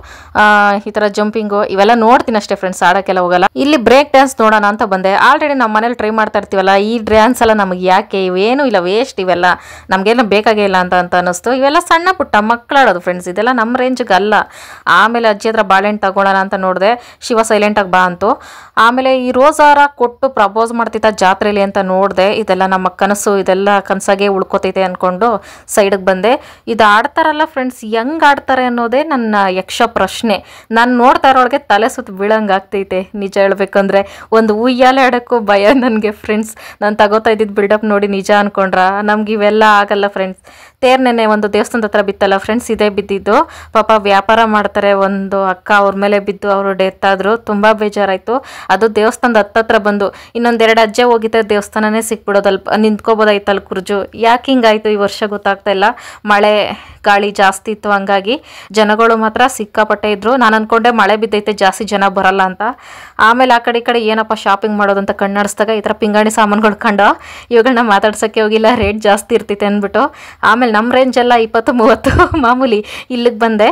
ಈ ಥರ ಜಂಪಿಂಗು ಇವೆಲ್ಲ ನೋಡ್ತೀನಿ ಅಷ್ಟೇ ಫ್ರೆಂಡ್ಸ್, ಆಡೋಕ್ಕೆಲ್ಲ ಹೋಗಲ್ಲ. ಇಲ್ಲಿ ಬ್ರೇಕ್ ಡ್ಯಾನ್ಸ್ ನೋಡೋಣ ಅಂತ ಬಂದೆ. ಆಲ್ರೆಡಿ ನಮ್ಮ ಮನೇಲಿ ಟ್ರೈ ಮಾಡ್ತಾ ಇರ್ತೀವಲ್ಲ, ಈ ಡ್ಯಾನ್ಸ್ ಎಲ್ಲ ನಮಗೆ ಯಾಕೆ, ಇವೇನು ಇಲ್ಲ, ವೇಸ್ಟ್ ಇವೆಲ್ಲ, ನಮಗೆಲ್ಲ ಬೇಕಾಗೇ ಇಲ್ಲ ಅಂತ ಅನ್ನಿಸ್ತು. ಇವೆಲ್ಲ ಸಣ್ಣ ಪುಟ್ಟ ಮಕ್ಕಳಾಡೋದು ಫ್ರೆಂಡ್ಸ್, ಇದೆಲ್ಲ ನಮ್ಮ ರೇಂಜ್ಗೆ ಅಲ್ಲ. ಆಮೇಲೆ ಅಜ್ಜಿ ಹತ್ರ ಬಾಳೆಹಣ್ಣು ತಗೊಳ್ಳೋಣ ಅಂತ ನೋಡಿದೆ, ಶಿವ ಸೈಲೆಂಟಾಗಿ ಬಾ ಅಂತು. ಆಮೇಲೆ ಈ ರೋಸಾರ ಕೊಟ್ಟು ಪ್ರಪೋಸ್ ಮಾಡ್ತಿದ್ದ ಜಾತ್ರೆಯಲ್ಲಿ ಅಂತ ನೋಡಿದೆ. ಇದೆಲ್ಲ ನಮ್ಮ ಕನಸು, ಇದೆಲ್ಲ ಕನಸಾಗೆ ಉಳ್ಕೋತೈತೆ ಅಂದ್ಕೊಂಡು ಸೈಡಿಗೆ ಬಂದೆ. ಇದು ಆಡ್ತಾರಲ್ಲ ಫ್ರೆಂಡ್ಸ್, ಹೆಂಗೆ ಆಡ್ತಾರೆ ಅನ್ನೋದೇ ನನ್ನ ಯಕ್ಷ ಪ್ರಶ್ನೆ. ನಾನು ನೋಡ್ತಾ ಇರೋಳಗೆ ತಲೆ ಸುತ್ತ ಬೀಳಂಗೆ ಆಗ್ತೈತೆ ನಿಜ ಹೇಳ್ಬೇಕಂದ್ರೆ. ಒಂದು ಉಯ್ಯಾಲೆ ಆಡೋಕ್ಕೂ ಭಯ ನನಗೆ ಫ್ರೆಂಡ್ಸ್. ನಾನು ತಗೋತಾ ಇದ್ದಿದ್ದು ಬಿಲ್ಡಪ್ ನೋಡಿ ನಿಜ ಅನ್ಕೊಂಡ್ರ, ನಮ್ಗೆ ಇವೆಲ್ಲ ಆಗಲ್ಲ ಫ್ರೆಂಡ್ಸ್. ತೇರ್ನೆನೆ ಒಂದು ದೇವಸ್ಥಾನದ ಹತ್ರ ಬಿತ್ತಲ್ಲ ಫ್ರೆಂಡ್ಸ್, ಇದೇ ಬಿದ್ದಿದ್ದು. ಪಾಪ ವ್ಯಾಪಾರ ಮಾಡ್ತಾರೆ, ಒಂದು ಅಕ್ಕ ಅವ್ರ ಮೇಲೆ ಬಿದ್ದು ಅವರು ಡೆತ್ ಆದರು. ತುಂಬ ಬೇಜಾರಾಯಿತು. ಅದು ದೇವಸ್ಥಾನದ ಹತ್ತತ್ರ ಬಂದು ಇನ್ನೊಂದೆರಡು ಅಜ್ಜೆ ಹೋಗಿದ್ದೆ, ದೇವಸ್ಥಾನನೇ ಸಿಕ್ಬಿಡೋದಲ್ಪ, ನಿಂತ್ಕೋಬೋದಾಯ್ತಲ್ಲ ಕುರ್ಜು. ಯಾಕೆ ಹಿಂಗಾಯ್ತು ಈ ವರ್ಷ ಗೊತ್ತಾಗ್ತಾ ಇಲ್ಲ. ಮಳೆ ಗಾಳಿ ಜಾಸ್ತಿ ಇತ್ತು, ಹಂಗಾಗಿ ಜನಗಳು ಮಾತ್ರ ಸಿಕ್ಕಾಪಟ್ಟೆ ಇದ್ರು. ನಾನು ಅನ್ಕೊಂಡೆ ಮಳೆ ಬಿದ್ದೈತೆ ಜಾಸ್ತಿ ಜನ ಬರಲ್ಲ ಅಂತ. ಆಮೇಲೆ ಆ ಕಡೆ ಈ ಕಡೆ ಏನಪ್ಪ ಶಾಪಿಂಗ್ ಮಾಡೋದಂತ ಕಣ್ಣಾಡಿಸಿದಾಗ ಈ ಥರ ಪಿಂಗಾಣಿ ಸಾಮಾನುಗಳು ಕಂಡು ಇವುಗಳನ್ನ ಮಾತಾಡ್ಸೋಕ್ಕೆ ಹೋಗಿಲ್ಲ, ರೇಟ್ ಜಾಸ್ತಿ ಇರ್ತೈತೆ ಅಂದ್ಬಿಟ್ಟು. ಆಮೇಲೆ ನಮ್ಮ ರೇಂಜ್ ಎಲ್ಲ 20-30 ಮಾಮೂಲಿ. ಇಲ್ಲಿಗೆ ಬಂದೆ.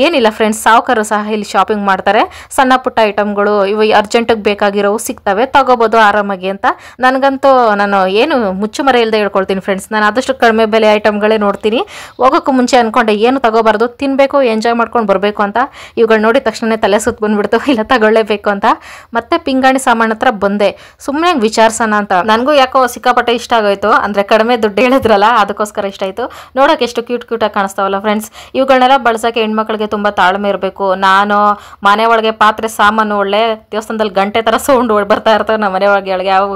ಏನಿಲ್ಲ ಫ್ರೆಂಡ್ಸ್, ಸಾವುಕಾರರು ಸಹ ಇಲ್ಲಿ ಶಾಪಿಂಗ್ ಮಾಡ್ತಾರೆ. ಸಣ್ಣ ಪುಟ್ಟ ಐಟಮ್ಗಳು ಇವು ಅರ್ಜೆಂಟಿಗೆ ಬೇಕಾಗಿರೋವು ಸಿಗ್ತವೆ, ತಗೋಬೋದು ಆರಾಮಾಗಿ ಅಂತ. ನನಗಂತೂ ನಾನು ಏನು ಮುಚ್ಚುಮರೆ ಇಲ್ಲದೆ ಹೇಳ್ಕೊಳ್ತೀನಿ ಫ್ರೆಂಡ್ಸ್. ನಾನು ಆದಷ್ಟು ಕಡಿಮೆ ಬೆಲೆ ಐಟಮ್ಗಳೇ ನೋಡ್ತೀನಿ. ಹೋಗೋಕ್ಕೂ ಮುಂಚೆ ಅಂದ್ಕೊಂಡೆ ಏನು ತಗೋಬಾರ್ದು, ತಿನ್ನಬೇಕು, ಎಂಜಾಯ್ ಮಾಡ್ಕೊಂಡು ಬರಬೇಕು ಅಂತ. ಇವುಗಳು ನೋಡಿದ ತಕ್ಷಣ ತಲೆ ಸುತ್ತ ಬಂದ್ಬಿಡ್ತು, ಇಲ್ಲ ತಗೊಳ್ಳೇಬೇಕು ಅಂತ. ಮತ್ತೆ ಪಿಂಗಾಣಿ ಸಾಮಾನು ಹತ್ರ ಬಂದೆ, ಸುಮ್ಮನೆ ವಿಚಾರಿಸೋಣ ಅಂತ. ನನಗೂ ಯಾಕೋ ಸಿಕ್ಕಾಪಟ್ಟೆ ಇಷ್ಟ ಆಗೋಯ್ತು. ಅಂದರೆ ಕಡಿಮೆ ದುಡ್ಡು ಹೇಳಿದ್ರಲ್ಲ, ಅದಕ್ಕೋಸ್ಕರ ಇಷ್ಟ ಆಯಿತು. ನೋಡೋಕೆ ಎಷ್ಟು ಕ್ಯೂಟಾಗಿ ಕಾಣಿಸ್ತಾವಲ್ಲ ಫ್ರೆಂಡ್ಸ್. ಇವುಗಳನ್ನೆಲ್ಲ ಬಳಸೋಕ್ಕೆ ಹೆಣ್ಮಕ್ಳಿಗೆ ತುಂಬ ತಾಳ್ಮೆ ಇರಬೇಕು. ನಾನು ಮನೆ ಒಳಗೆ ಪಾತ್ರೆ ಸಾಮಾನು ಒಳ್ಳೆ ದೇವಸ್ಥಾನದಲ್ಲಿ ಗಂಟೆ ಥರ ಸೌಂಡ್ ಬರ್ತಾ ಇರ್ತವೆ ನಮ್ಮ ಮನೆ ಒಳಗೆ ಯಾವಾಗೂ.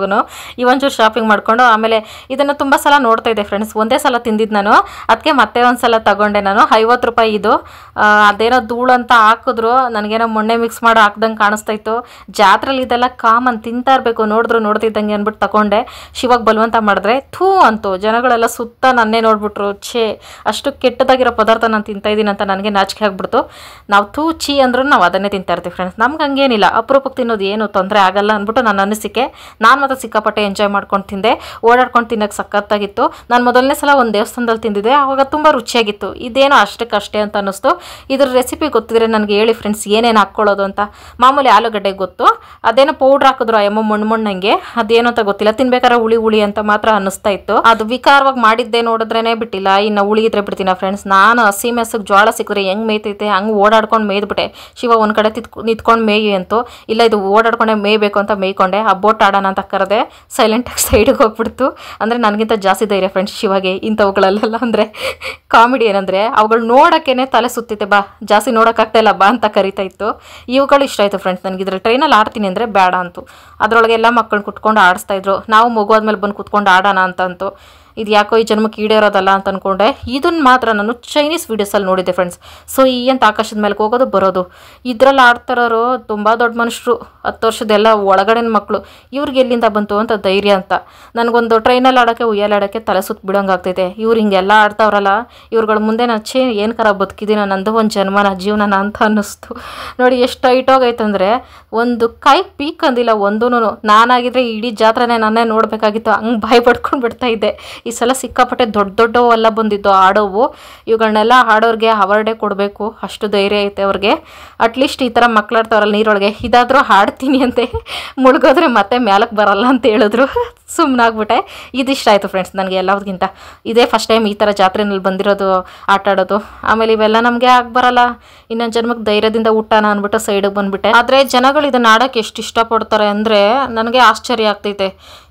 ಇವೊಂಚೂರು ಶಾಪಿಂಗ್ ಮಾಡಿಕೊಂಡು ಆಮೇಲೆ ಇದನ್ನು ತುಂಬ ಸಲ ನೋಡ್ತಾ ಇದ್ದೆ ಫ್ರೆಂಡ್ಸ್. ಒಂದೇ ಸಲ ತಿಂದಿದ್ದು ನಾನು, ಅದಕ್ಕೆ ಮತ್ತೆ ಒಂದ್ಸಲ ತಗೊಂಡೆ ನಾನು. 50 ರೂಪಾಯಿ ಇದು. ಅದೇನೋ ಧೂಳು ಅಂತ ಹಾಕಿದ್ರು, ನನಗೇನೋ ಮೊನ್ನೆ ಮಿಕ್ಸ್ ಮಾಡಿ ಹಾಕ್ದಂಗೆ ಕಾಣಿಸ್ತಾ ಇತ್ತು. ಜಾತ್ರೆಲಿ ಇದೆಲ್ಲ ಕಾಮನ್, ತಿಂತಾ ಇರಬೇಕು, ನೋಡ್ತಿದ್ದಂಗೆ ಅಂದ್ಬಿಟ್ಟು ತಗೊಂಡೆ. ಶಿವಾಗ ಬಲವಂತ ಮಾಡಿದ್ರೆ ಥೂ ಅಂತು. ಜನಗಳೆಲ್ಲ ಸುತ್ತ ನನ್ನೇ ನೋಡ್ಬಿಟ್ರು, ಛೇ ಅಷ್ಟು ಕೆಟ್ಟದಾಗಿರೋ ಪದಾರ್ಥ ನಾನು ತಿಂತಾ ಇದ್ದೀನಿ ಅಂತ ನನಗೆ ನಾಚಿಕೆ ಆಗ್ಬಿಡ್ತು. ನಾವು ಥೂ ಚೀ ಅಂದ್ರೂ ನಾವು ಅದನ್ನೇ ತಿಂತಾ ಇರ್ತೀವಿ ಫ್ರೆಂಡ್ಸ್. ನಮ್ಗೆ ಹಂಗೇನಿಲ್ಲ, ಅಪರೂಪಕ್ಕೆ ತಿನ್ನೋದು ಏನು ತೊಂದರೆ ಆಗಲ್ಲ ಅಂದ್ಬಿಟ್ಟು ನನ್ನ ಅನಿಸಿಕೆ. ನಾನು ಮತ್ತೆ ಸಿಕ್ಕಾಪಟ್ಟೆ ಎಂಜಾಯ್ ಮಾಡ್ಕೊಂಡು ತಿಂದೆ. ಓಡಾಡ್ಕೊಂಡು ತಿನ್ನೋಕ್ಕೆ ಸಖತ್ತಾಗಿತ್ತು. ನಾನು ಮೊದಲನೇ ಸಲ ಒಂದು ದೇವಸ್ಥಾನದಲ್ಲಿ ತಿಂದಿದ್ದೆ, ಆವಾಗ ತುಂಬ ರುಚಿಯಾಗಿತ್ತು. ಇದೇನೋ ಅಷ್ಟೇ ಅಂತ ಅನ್ನಿಸ್ತು. ಇದ್ರ ರೆಸಿಪಿ ಗೊತ್ತಿದ್ರೆ ನನಗೆ ಹೇಳಿ ಫ್ರೆಂಡ್ಸ್, ಏನೇನು ಹಾಕ್ಕೊಳ್ಳೋದು ಅಂತ. ಮಾಮೂಲಿ ಆಲೂಗಡ್ಡೆ ಗೊತ್ತು, ಅದೇನೋ ಪೌಡ್ರ್ ಹಾಕಿದ್ರು ಅಯ್ಯಮ್ಮ ಮಣ್ಣಂಗೆ, ಅದೇನೋ ಅಂತ ಗೊತ್ತಿಲ್ಲ. ತಿನ್ಬೇಕಾದ್ರೆ ಹುಳಿ ಅಂತ ಮಾತ್ರ ಅನ್ನಿಸ್ತಾ ಇತ್ತು. ಅದು ವಿಕಾರವಾಗಿ ಮಾಡಿದ್ದೆ ನೋಡಿದ್ರೇನೆ ಬಿಟ್ಟಿಲ್ಲ, ಇನ್ನು ಹುಳಿ ಇದ್ರೆ ಬಿಡ್ತೀನ ಫ್ರೆಂಡ್ಸ್. ನಾನು ಹಸಿ ಮೆಸ್ಸಿಗೆ ಜೋಳ ಸಿಕ್ಕಿದ್ರೆ ಹೆಂಗೆ ಮೇಯ್ತೈತೆ ಹಂಗೆ ಓಡಾಡ್ಕೊಂಡು ಮೇಯ್ದ್ಬಿಟ್ಟೆ. ಶಿವ ಒಂದು ಕಡೆ ನಿಂತ್ಕೊಂಡು ಮೇಯಿ ಅಂತು, ಇಲ್ಲ ಇದು ಓಡಾಡ್ಕೊಂಡೆ ಮೇಯ್ಬೇಕು ಅಂತ ಮೇಯ್ಕೊಂಡೆ. ಬೋಟ್ ಆಡೋಣ ಅಂತ ಕರೆದೆ, ಸೈಲೆಂಟಾಗಿ ಸೈಡಿಗೆ ಹೋಗ್ಬಿಡ್ತು. ಅಂದರೆ ನನಗಿಂತ ಜಾಸ್ತಿ ಧೈರ್ಯ ಫ್ರೆಂಡ್ಸ್ ಶಿವಾಗೆ ಇಂಥವುಗಳಲ್ಲೆಲ್ಲ. ಅಂದರೆ ಕಾಮಿಡಿ ಏನಂದರೆ ಅವುಗಳು ನೋಡೋಕ್ಕೇನೆ ತಲೆ ಸುತ್ತಿತ್ತೆ, ಬಾ ಜಾಸ್ತಿ ನೋಡೋಕ್ಕಾಗ್ತಾ ಇಲ್ಲ ಬಾ ಅಂತ ಕರಿತಾ ಇತ್ತು. ಇವುಗಳು ಇಷ್ಟ ಆಯಿತು ಫ್ರೆಂಡ್ಸ್ ನನಗೆ. ಇದ್ರಲ್ಲಿ ಟ್ರೈನಲ್ಲಿ ಆಡ್ತೀನಿ ಅಂದರೆ ಬೇಡ ಅಂತು. ಅದರೊಳಗೆ ಎಲ್ಲ ಮಕ್ಕಳನ್ನ ಕುತ್ಕೊಂಡು ಆಡಿಸ್ತಾ ಇದ್ರು. ನಾವು ಮಗು ಆದ್ಮೇಲೆ ಬಂದು ಕುತ್ಕೊಂಡು ಆಡೋಣ ಅಂತಂತು. ಇದು ಯಾಕೋ ಈ ಜನ್ಮಕ್ಕೆ ಈಡೇರೋದಲ್ಲ ಅಂತ ಅಂದ್ಕೊಂಡೆ. ಇದನ್ನು ಮಾತ್ರ ನಾನು ಚೈನೀಸ್ ವೀಡಿಯೋಸಲ್ಲಿ ನೋಡಿದ್ದೆ ಫ್ರೆಂಡ್ಸ್. ಸೊ ಈ ಅಂತ ಆಕಾಶದ ಮೇಲೆ ಹೋಗೋದು ಬರೋದು, ಇದ್ರಲ್ಲಿ ಆಡ್ತಾರೋ ತುಂಬ ದೊಡ್ಡ ಮನುಷ್ಯರು, 10 ವರ್ಷದೆಲ್ಲ ಒಳಗಡೆ ಮಕ್ಕಳು. ಇವ್ರಿಗೆ ಎಲ್ಲಿಂದ ಬಂತು ಅಂತ ಧೈರ್ಯ ಅಂತ. ನನಗೊಂದು ಟ್ರೈನಲ್ಲಿ ಆಡೋಕ್ಕೆ ಉಯ್ಯಾಲಾಡೋಕ್ಕೆ ತಲೆ ಸುತ್ತ ಬಿಡೋಂಗೆ ಆಗ್ತೈತೆ. ಇವ್ರು ಹಿಂಗೆಲ್ಲ ಆಡ್ತಾವ್ರಲ್ಲ, ಇವ್ರುಗಳ ಮುಂದೆ ನಾನು ಏನು ಕರ ಬದುಕಿದ್ದೀನ, ನಂದು ಒಂದು ಜೀವನ ಅಂತ ಅನ್ನಿಸ್ತು. ನೋಡಿ ಎಷ್ಟು ಟೈಟೋಗೈತಂದರೆ ಒಂದು ಕೈ ಪೀಕ್ ಅಂದಿಲ್ಲ ಒಂದೂ. ನಾನಾಗಿದ್ರೆ ಇಡೀ ಜಾತ್ರೆನೇ ನನ್ನೇ ನೋಡಬೇಕಾಗಿತ್ತು, ಹಂಗೆ ಬಾಯಿ ಪಡ್ಕೊಂಡು ಬಿಡ್ತಾ ಇದ್ದೆ. ಈ ಸಲ ಸಿಕ್ಕಾಪಟ್ಟೆ ದೊಡ್ಡವೆಲ್ಲ ಬಂದಿದ್ದು ಆಡೋವು. ಇವುಗಳನ್ನೆಲ್ಲ ಆಡೋರಿಗೆ ಅವಾರ್ಡೇ ಕೊಡಬೇಕು, ಅಷ್ಟು ಧೈರ್ಯ ಐತೆ ಅವ್ರಿಗೆ. ಅಟ್ಲೀಸ್ಟ್ ಈ ಥರ ಮಕ್ಕಳಾಡ್ತಾವ್ರಲ್ಲ ನೀರೊಳಗೆ, ಇದಾದರೂ ಆಡ್ತೀನಿ ಅಂತೆ, ಮುಳುಗೋದ್ರೆ ಮತ್ತೆ ಮ್ಯಾಲಕ್ಕೆ ಬರಲ್ಲ ಅಂತ ಹೇಳಿದ್ರು. ಸುಮ್ಮನಾಗ್ಬಿಟ್ಟೆ. ಇದಿಷ್ಟ ಆಯಿತು ಫ್ರೆಂಡ್ಸ್ ನನಗೆ ಎಲ್ಲದಕ್ಕಿಂತ. ಇದೇ ಫಸ್ಟ್ ಟೈಮ್ ಈ ಥರ ಜಾತ್ರೆನಲ್ಲಿ ಬಂದಿರೋದು, ಆಟ ಆಡೋದು. ಆಮೇಲೆ ಇವೆಲ್ಲ ನಮಗೆ ಬರಲ್ಲ, ಇನ್ನೊಂದು ಜನ್ಮಕ್ಕೆ ಧೈರ್ಯದಿಂದ ಊಟನ ಅಂದ್ಬಿಟ್ಟು ಸೈಡಿಗೆ ಬಂದುಬಿಟ್ಟೆ. ಆದರೆ ಜನಗಳು ಇದನ್ನು ಆಡೋಕ್ಕೆ ಎಷ್ಟು ಇಷ್ಟಪಡ್ತಾರೆ ಅಂದರೆ ನನಗೆ ಆಶ್ಚರ್ಯ ಆಗ್ತೈತೆ.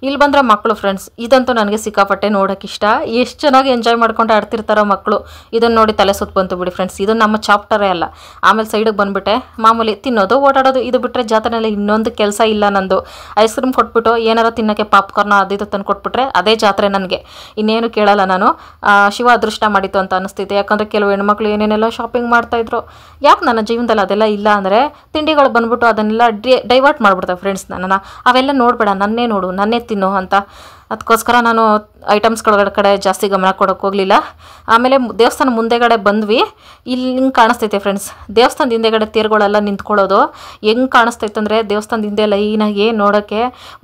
ಇಲ್ಲಿ ಬಂದರೆ ಮಕ್ಕಳು ಫ್ರೆಂಡ್ಸ್, ಇದಂತೂ ನನಗೆ ಸಿಕ್ಕಾಪಟ್ಟೆ ನೋಡೋಕೆ ಇಷ್ಟ. ಎಷ್ಟು ಚೆನ್ನಾಗಿ ಎಂಜಾಯ್ ಮಾಡ್ಕೊಂಡು ಆಡ್ತಿರ್ತಾರೋ ಮಕ್ಕಳು. ಇದನ್ನು ನೋಡಿ ತಲೆ ಸುತ್ತ ಬಂತು ಬಿಡಿ ಫ್ರೆಂಡ್ಸ್. ಇದು ನಮ್ಮ ಚಾಪ್ಟರೇ ಅಲ್ಲ. ಆಮೇಲೆ ಸೈಡಿಗೆ ಬಂದುಬಿಟ್ಟೆ. ಮಾಮೂಲಿ ತಿನ್ನೋದು ಓಡಾಡೋದು, ಇದು ಬಿಟ್ಟರೆ ಜಾತ್ರೆಯಲ್ಲಿ ಇನ್ನೊಂದು ಕೆಲಸ ಇಲ್ಲ ನಂದು. ಐಸ್ ಕ್ರೀಮ್ ಕೊಟ್ಬಿಟ್ಟು ಏನಾರ ತಿನ್ನೋಕ್ಕೆ ಪಾಪ್ಕಾರ್ನ್ ಅದು ತಂದು ಕೊಟ್ಬಿಟ್ರೆ ಅದೇ ಜಾತ್ರೆ ನನಗೆ. ಇನ್ನೇನು ಕೇಳಲ್ಲ ನಾನು. ಶಿವ ಅದೃಷ್ಟ ಮಾಡಿತ್ತು ಅಂತ ಅನಿಸ್ತೈತೆ. ಯಾಕಂದರೆ ಕೆಲವು ಹೆಣ್ಮಕ್ಳು ಏನೇನೆಲ್ಲ ಶಾಪಿಂಗ್ ಮಾಡ್ತಾಯಿದ್ರು. ಯಾಕೆ ನನ್ನ ಜೀವನದಲ್ಲಿ ಅದೆಲ್ಲ ಇಲ್ಲ ಅಂದರೆ ತಿಂಡಿಗಳು ಬಂದ್ಬಿಟ್ಟು ಅದನ್ನೆಲ್ಲ ಡೈವರ್ಟ್ ಮಾಡಿಬಿಡ್ತಾವೆ ಫ್ರೆಂಡ್ಸ್ ನನ್ನನ್ನು. ಅವೆಲ್ಲ ನೋಡಬೇಡ, ನನ್ನೇ ನೋಡು, ನನ್ನೇ ತಿನ್ನು ಅಂತ. ಅದಕ್ಕೋಸ್ಕರ ನಾನು ಐಟಮ್ಸ್ಗಳ ಕಡೆ ಜಾಸ್ತಿ ಗಮನ ಕೊಡೋಕೆ ಹೋಗಲಿಲ್ಲ. ಆಮೇಲೆ ದೇವಸ್ಥಾನ ಮುಂದೆಗಡೆ ಬಂದ್ವಿ. ಇಲ್ಲಿ ಹಿಂಗೆ ಕಾಣಿಸ್ತೈತೆ ಫ್ರೆಂಡ್ಸ್, ದೇವಸ್ಥಾನದ ಹಿಂದೆಗಡೆ ತೇರುಗಳೆಲ್ಲ ನಿಂತ್ಕೊಳ್ಳೋದು. ಹೆಂಗೆ ಕಾಣಿಸ್ತೈತೆ ಅಂದರೆ ದೇವಸ್ಥಾನದ ಹಿಂದೆ ಲೈನಾಗಿ ನೋಡೋಕ್ಕೆ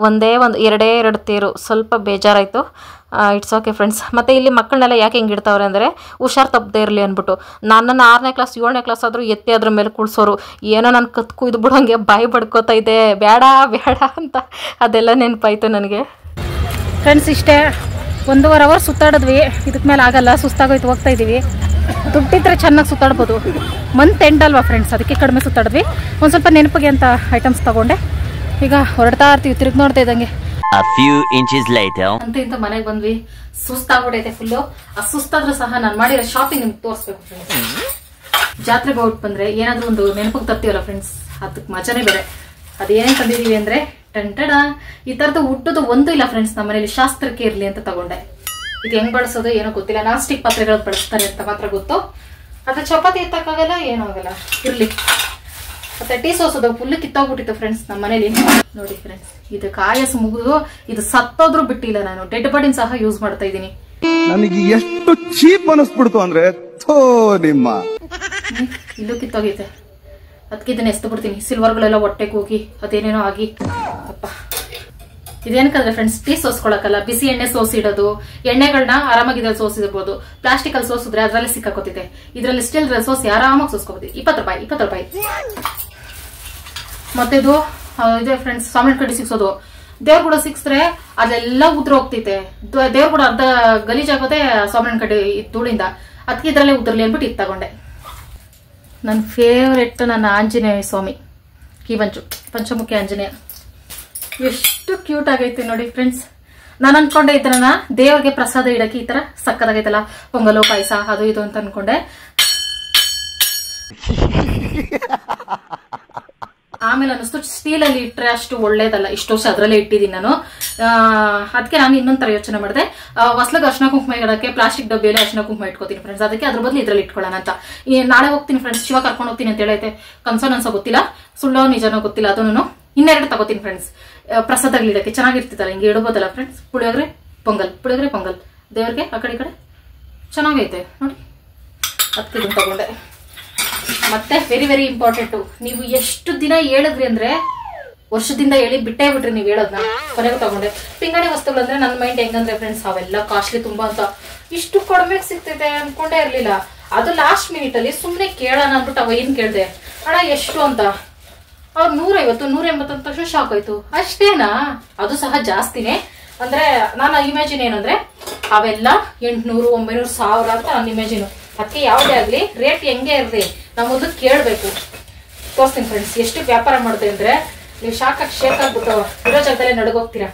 ಒಂದೇ ಎರಡು ತೇರು. ಸ್ವಲ್ಪ ಬೇಜಾರಾಯಿತು. It's okay friends. ಮತ್ತು ಇಲ್ಲಿ ಮಕ್ಕಳನ್ನೆಲ್ಲ ಯಾಕೆ ಹಿಂಗೆ ಇಡ್ತಾವ್ರೆ ಅಂದರೆ ಹುಷಾರು ತಪ್ಪದೇ ಇರಲಿ ಅಂದ್ಬಿಟ್ಟು. ನನ್ನನ್ನು 6ನೇ ಕ್ಲಾಸ್ 7ನೇ ಕ್ಲಾಸ್ ಆದರೂ ಎತ್ತಿ ಅದ್ರ ಮೇಲೆ ಕುಳ್ಸೋರು. ಏನೋ ನಾನು ಕತ್ ಕುಯ್ದು ಬಿಡೋಂಗೆ ಬಾಯಿ ಬಡ್ಕೋತಾ ಇದ್ದೆ, ಬೇಡ ಬೇಡ ಅಂತ. ಅದೆಲ್ಲ ನೆನಪಾಯಿತು ನನಗೆ ಫ್ರೆಂಡ್ಸ್. ಇಷ್ಟೇ 1.5 ಅವರ್ ಸುತ್ತಾಡಿದ್ವಿ. ಇದಕ್ಕೆ ಮೇಲೆ ಆಗಲ್ಲ, ಸುಸ್ತಾಗೋಯ್ತು, ಹೋಗ್ತಾ ಇದ್ದೀವಿ. ದುಡ್ಡಿದ್ರೆ ಚೆನ್ನಾಗಿ ಸುತ್ತಾಡ್ಬೋದು. ಮಂತ್ ಎಂಡ್ ಅಲ್ವಾ ಫ್ರೆಂಡ್ಸ್, ಅದಕ್ಕೆ ಕಡಿಮೆ ಸುತ್ತಾಡಿದ್ವಿ. ಒಂದು ಸ್ವಲ್ಪ ನೆನಪಿಗೆ ಅಂತ ಐಟಮ್ಸ್ ತೊಗೊಂಡೆ. ಈಗ ಹೊರಡ್ತಾ ಇರ್ತೀವಿ, ತಿರುಗಿ ನೋಡ್ತಾ ಇದ್ದಂಗೆ.
A few inches later.
ಅಂತ ಇಂತ ಮನೆಗೆ ಬಂದ್ವಿ. ಸುಸ್ತಾಗ್ಬಿಟ್ಟೈತೆ ಫುಲ್ಲು. ಆ ಸುಸ್ತಾದ್ರೂ ಸಹ ನಾನು ಮಾಡಿರೋ ಶಾಪಿಂಗ್ ನಿಮ್ಗೆ ತೋರಿಸ್ಬೇಕು ಫ್ರೆಂಡ್ಸ್. ಜಾತ್ರೆಗೆ ಹೋಗಿ ಬಂದ್ರೆ ಏನಾದ್ರೂ ಒಂದು ನೆನಪಿಗೆ ತರ್ತೀವಲ್ಲ ಫ್ರೆಂಡ್ಸ್, ಅದಕ್ಕೆ ಮಜಾನೇ ಬೇರೆ. ಅದೇನೇನು ತಂದಿದೀವಿ ಅಂದ್ರೆ ಟಂಟಡ ಈ ತರದ ಉಡ್ಡದು ಒಂದು ಇಲ್ಲ ಫ್ರೆಂಡ್ಸ್. ನಮ್ಮ ಮನೇಲಿ ಶಾಸ್ತ್ರಕ್ಕೆ ಇರ್ಲಿ ಅಂತ ತಗೊಂಡೆ. ಇದು ಹೆಂಗ್ ಬಳಸೋದು ಏನೋ ಗೊತ್ತಿಲ್ಲ. ನಾನ್ ಸ್ಟಿಕ್ ಪಾತ್ರೆಗಳು ಬಳಸ್ತಾರೆ ಅಂತ ಮಾತ್ರ ಗೊತ್ತು. ಅದ್ರ ಚಪಾತಿ ಎತ್ತಕ್ಕಾಗಲ್ಲ, ಏನೂ ಆಗಲ್ಲ, ಇರ್ಲಿ. ಮತ್ತೆ ಟೀ ಸೋಸೋದು ಫುಲ್ ಕಿತ್ತೋಗ್ಬಿಟ್ಟಿತ್ತು ಫ್ರೆಂಡ್ಸ್ ನಮ್ಮ ಮನೇಲಿ. ನೋಡಿ ಫ್ರೆಂಡ್ಸ್, ಇದು ಕಾಯಸ್ ಮುಗಿದು ಇದು ಸತ್ತೋದ್ರೂ ಬಿಟ್ಟಿಲ್ಲ. ನಾನು ಡೆಡ್ ಬಾಡಿನ ಸಹ ಯೂಸ್ ಮಾಡ್ತಾ ಇದ್ದೀನಿ.
ನನಗೆ ಎಷ್ಟು ಚೀಪ್ ಅನಿಸ್ಬಿಡ್ತು ಅಂದ್ರೆ ನಿಮ್ಮ
ಇಲ್ಲೂ ಕಿತ್ತೋಗೈತೆ. ಅದಕ್ಕೆ ಇದನ್ನ ಎಸ್ತು ಬಿಡ್ತೀನಿ. ಸಿಲ್ವರ್ಗಳೆಲ್ಲ ಹೊಟ್ಟೆಗೆ ಹೋಗಿ ಅದೇನೇನೋ ಆಗಿ ಅಪ್ಪ. ಇದೇನಕ್ಕಂದ್ರೆ ಫ್ರೆಂಡ್ಸ್, ಟೀ ಸೋಸ್ಕೊಳಕಲ್ಲ, ಬಿಸಿ ಎಣ್ಣೆ ಸೋಸಿಡೋದು. ಎಣ್ಣೆಗಳನ್ನ ಆರಾಮಾಗಿ ಇದ್ರಲ್ಲಿ ಸೋಸಿರ್ಬೋದು. ಪ್ಲಾಸ್ಟಿಕ್ ಅಲ್ಲಿ ಸೋಸಿದ್ರೆ ಅದ್ರಲ್ಲಿ ಸಿಕ್ಕಾಕೋತಿದೆ. ಇದ್ರಲ್ಲಿ ಸ್ಟಿಲ್ ಸೋಸಿ ಆರಾಮಾಗಿ ಸೋಸ್ಕೋಬಹುದು. 20 ರೂಪಾಯಿ. ಮತ್ತೆ ಇದು ಇದೆ ಫ್ರೆಂಡ್ಸ್, ಸಾಮಾನ್ಯ ಕಡೆ ಸಿಕ್ಸೋದು. ದೇವ್ರ ಕೂಡ ಸಿಕ್ಸ್ರೆ ಅದೆಲ್ಲ ಉದ್ರ ಹೋಗ್ತೈತೆ. ದೇವ್ರ ಕೂಡ ಅರ್ಧ ಗಲೀಜಾಗೋದೆ ಸಾಮಾನ್ಯ ಕಡೆ ಧೂಳಿಂದ. ಅದಕ್ಕೆ ಇದ್ರಲ್ಲೇ ಉದ್ರಲಿ ಅಂದ್ಬಿಟ್ಟು ಇದು ತಗೊಂಡೆ. ನನ್ನ ಫೇವ್ರೆಟ್ ನನ್ನ ಆಂಜನೇಯ ಸ್ವಾಮಿ ಕೀವಂಚು, ಪಂಚಮುಖಿ ಆಂಜನೇಯ. ಎಷ್ಟು ಕ್ಯೂಟ್ ಆಗೈತೆ ನೋಡಿ ಫ್ರೆಂಡ್ಸ್. ನಾನು ಅನ್ಕೊಂಡೆ ಇದನ್ನ ದೇವ್ರಿಗೆ ಪ್ರಸಾದ ಇಡಕ್ಕೆ ಈ ತರ ಸಕ್ಕದಾಗೈತಲ್ಲ, ಪೊಂಗಲು ಪಾಯಸ ಅದು ಇದು ಅಂತ ಅನ್ಕೊಂಡೆ. ಆಮೇಲೆ ಅನ್ನಿಸ್ತು ಸ್ಟೀಲ್ ಅಲ್ಲಿ ಇಟ್ರೆ ಅಷ್ಟು ಒಳ್ಳೇದಲ್ಲ, ಇಷ್ಟು ವರ್ಷ ಅದ್ರಲ್ಲೇ ಇಟ್ಟಿದ್ದೀನಿ ನಾನು. ಅದಕ್ಕೆ ನಾನು ಇನ್ನೊಂದ್ ತರ ಯೋಚನೆ ಮಾಡಿದೆ. ಹೊಸ್ಲಾಗ ಅರ್ಶಿನ ಕುಂಕುಮ ಇಡಕ್ಕೆ ಪ್ಲಾಸ್ಟಿಕ್ ಡಬ್ಬಿಯಲ್ಲಿ ಅರ್ಶಿನ ಕುಂಕುಮ ಇಟ್ಕೋತೀನಿ ಫ್ರೆಂಡ್ಸ್. ಅದಕ್ಕೆ ಅದ್ರ ಬದಲು ಇದ್ರಲ್ಲಿ ಇಟ್ಕೊಳ್ಳೋಣ ಅಂತ. ನಾಳೆ ಹೋಗ್ತೀನಿ ಫ್ರೆಂಡ್ಸ್, ಶಿವ ಕರ್ಕೊಂಡು ಹೋಗ್ತೀನಿ ಅಂತ ಹೇಳೈತೆ. ಕನ್ಸೋ ನನ್ಸೋ ಗೊತ್ತಿಲ್ಲ, ಸುಳ್ಳೋ ನಿಜನೋ ಗೊತ್ತಿಲ್ಲ. ಅದನ್ನು ಇನ್ನೆರಡು ತಗೋತೀನಿ ಫ್ರೆಂಡ್ಸ್. ಪ್ರಸಾದಗಳು ಇಡಕ್ಕೆ ಚೆನ್ನಾಗಿರ್ತಿತ್ತಲ್ಲ, ಹಿಂಗೆ ಇಡಬೋದಲ್ಲ ಫ್ರೆಂಡ್ಸ್. ಪುಳಿಯೋಗರೆ ಪೊಂಗಲ್ ದೇವ್ರಿಗೆ ಆ ಕಡೆ ಈ ಕಡೆ ಚೆನ್ನಾಗೈತೆ ನೋಡಿ. ಅದಕ್ಕೆ ಇದನ್ನ ತಗೊಂಡೆ. ಮತ್ತೆ ವೆರಿ ವೆರಿ ಇಂಪಾರ್ಟೆಂಟ್, ನೀವು ಎಷ್ಟು ದಿನ ಹೇಳಿದ್ರಿ ಅಂದ್ರೆ ವರ್ಷದಿಂದ ಹೇಳಿ ಬಿಟ್ಟೇ ಬಿಟ್ರಿ ನೀವು ಹೇಳೋದ್ನ. ಕೊನೆಗೂ ತಗೊಂಡೆ. ಪಿಂಗಾಣಿ ವಸ್ತುಗಳು ಅಂದ್ರೆ ನನ್ನ ಮೈಂಡ್ ಹೆಂಗಂದ್ರೆ ಫ್ರೆಂಡ್ಸ್, ಅವೆಲ್ಲ ಕಾಸ್ಟ್ಲಿ ತುಂಬಾ ಅಂತ. ಇಷ್ಟು ಕಡಿಮೆ ಸಿಗ್ತೈತೆ ಅನ್ಕೊಂಡೇ ಇರ್ಲಿಲ್ಲ. ಅದು ಲಾಸ್ಟ್ ಮಿನಿಟ್ ಅಲ್ಲಿ ಸುಮ್ನೆ ಕೇಳೋಣ ಅಂದ್ಬಿಟ್ಟು ಅವ ಏನ್ ಕೇಳ್ದೆ, ಅಣ್ಣ ಎಷ್ಟು ಅಂತ. ಅವ್ರು 150 180 ಅಂತ ತಕ್ಷಣ ಶಾಕ್ ಆಯ್ತು. ಅಷ್ಟೇನಾ? ಅದು ಸಹ ಜಾಸ್ತಿನೇ. ಅಂದ್ರೆ ನಾನು ಇಮ್ಯಾಜಿನ್ ಏನಂದ್ರೆ ಅವೆಲ್ಲ 800 900 1000 ಅಂತ ನನ್ನ ಇಮ್ಯಾಜಿನ್. ಅದಕ್ಕೆ ಯಾವ್ದೇ ಆಗ್ಲಿ ರೇಟ್ ಹೆಂಗೆ ಇರ್ಲಿ ನಾವು ಮೊದಲು ಕೇಳ್ಬೇಕು. ತೋರಿಸ್ತೀನಿ ಫ್ರೆಂಡ್ಸ್ ಎಷ್ಟು ವ್ಯಾಪಾರ ಮಾಡಿದೆ ಅಂದ್ರೆ ನೀವು ಶಾಕ್ ಆಗಿ ಶೇಕ್ ಆಗ್ಬಿಟ್ಟು ಇರೋ ಜಾಗದಲ್ಲೇ ನಡಗೋಗ್ತೀರಾ.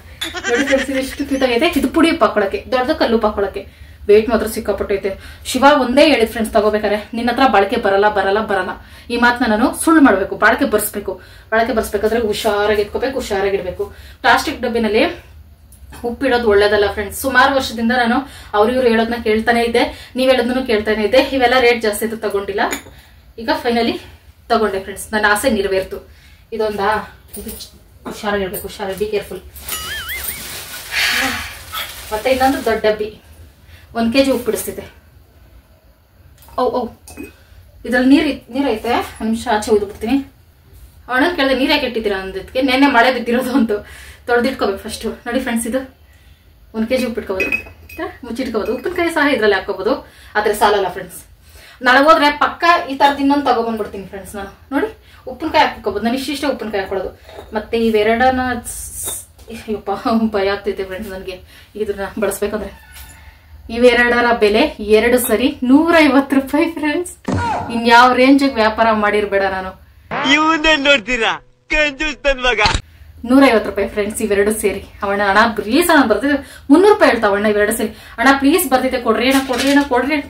ನೋಡಿ ಫ್ರೆಂಡ್ಸ್, ಎಷ್ಟು ಕ್ಯೂಟ್ ಆಗೈತೆ. ಇದು ಪುಡಿ ಉಪ್ಪು ಹಾಕೊಳಕ್ಕೆ, ದೊಡ್ಡದು ಕಲ್ಲು ಉಪ್ಪು ಹಾಕೊಳಕ್ಕೆ. ವೇಟ್ ಮಾತ್ರ ಸಿಕ್ಕಾಪಟ್ಟೈತೆ. ಶಿವ ಒಂದೇ ಹೇಳಿದ್ ಫ್ರೆಂಡ್ಸ್, ತಗೋಬೇಕಾರೆ ನಿನ್ನ ಹತ್ರ ಬಾಳಿಕೆ ಬರಲ್ಲ. ಈ ಮಾತನ್ನ ನಾನು ಸುಳ್ಳು ಮಾಡ್ಬೇಕು. ಬಾಳಿಕೆ ಬರ್ಸ್ಬೇಕಾದ್ರೆ ಹುಷಾರಾಗಿ ಇಟ್ಕೋಬೇಕು, ಹುಷಾರಾಗಿಡ್ಬೇಕು. ಪ್ಲಾಸ್ಟಿಕ್ ಡಬ್ಬಿನಲ್ಲಿ ಉಪ್ಪಿಡೋದು ಒಳ್ಳೇದಲ್ಲ ಫ್ರೆಂಡ್ಸ್. ಸುಮಾರು ವರ್ಷದಿಂದ ನಾನು ಇವ್ರು ಹೇಳೋದನ್ನ ಕೇಳ್ತಾನೆ ಇದ್ದೆ, ನೀವ್ ಹೇಳೋದನ್ನು ಕೇಳ್ತಾನೆ ಇದ್ದೆ. ಇವೆಲ್ಲ ರೇಟ್ ಜಾಸ್ತಿ ಇತ್ತು, ತಗೊಂಡಿಲ್ಲ. ಈಗ ಫೈನಲಿ ತಗೊಂಡೆ ಫ್ರೆಂಡ್ಸ್. ನನ್ನ ಆಸೆ ನೆರವೇರ್ತು. ಇದೊಂದಾ, ಇದು ಹುಷಾರಾಗಿರ್ಬೇಕು, ಹುಷಾರಾಗಿ ಬಿ ಕೇರ್ಫುಲ್. ಮತ್ತೆ ಇನ್ನೊಂದು ದೊಡ್ಡ ಡಬ್ಬಿ 1 kg ಉಪ್ಪು ಬಿಡಿಸ್ತಿದೆ. ಇದ್ರಲ್ಲಿ ನೀರೈತೆ. ನಿಮಿಷ ಆಚೆ ಒಯ್ದು ಬಿಡ್ತೀನಿ. ಅವಳ ಕೇಳಿದೆ ನೀರ್ ಯಾಕೆ ಇಟ್ಟಿದ್ದೀರಾ ಅಂದಕ್ಕೆ, ನೆನ್ನೆ ಮಳೆ ಬಿದ್ದಿರೋದು ಅಂತ. ತೊಳೆದಿಟ್ಕೋಬೇಕು ಫಸ್ಟ್. ನೋಡಿ ಫ್ರೆಂಡ್ಸ್, ಇದು 1 kg ಉಪ್ಪು ಇಟ್ಕೋಬಹುದು, ಮುಚ್ಚಿಟ್ಕೋಬಹುದು. ಉಪ್ಪಿನಕಾಯಿ ಸಹ ಇದ್ರಲ್ಲಿ ಹಾಕೋಬಹುದು, ಆದ್ರೆ ಸಾಲಲ್ಲ ಫ್ರೆಂಡ್ಸ್. ನಾಳೆ ಹೋದ್ರೆ ಪಕ್ಕ ಈ ತರದ್ ಇನ್ನೊಂದು ತಗೊಬಂದ್ಬಿಡ್ತೀನಿ ಫ್ರೆಂಡ್ಸ್. ನಾನು ನೋಡಿ ಉಪ್ಪಿನಕಾಯಿ ಹಾಕೋಬಹುದು. ನಾನು ಇಷ್ಟೇ ಉಪ್ಪಿನಕಾಯಿ ಹಾಕೊಳ್ಳೋದು. ಮತ್ತೆ ಇವೆರಡನ್ನ ಭಯ ಆಗ್ತೈತೆ ಫ್ರೆಂಡ್ಸ್ ನನಗೆ ಇದನ್ನ ಬಳಸ್ಬೇಕಂದ್ರೆ. ಇವೆರಡರ ಬೆಲೆ 2 ಸರಿ 150 ರೂಪಾಯಿ ಫ್ರೆಂಡ್ಸ್. ಇನ್ಯಾವ ರೇಂಜಿಗೆ ವ್ಯಾಪಾರ ಮಾಡಿರ್ಬೇಡ ನಾನು.
ನೋಡ್ತೀರಾ
150 ರೂಪಾಯಿ ಫ್ರೆಂಡ್ಸ್ ಇವೆರಡು ಸೇರಿ. ಅವಣ್ಣ ಅಣ್ಣ ಪ್ಲೀಸ್ ಅಣ್ಣ ಬರ್ತಿದ್ದೆ 300 ರೂಪಾಯಿ ಹೇಳ್ತಾವ ಅಣ್ಣ ಇವೆರಡು ಸೇರಿ. ಅಣ್ಣ ಪ್ಲೀಸ್ ಬರ್ತಿದ್ದೆ, ಕೊಡ್ರಿ ಅಣ್ಣ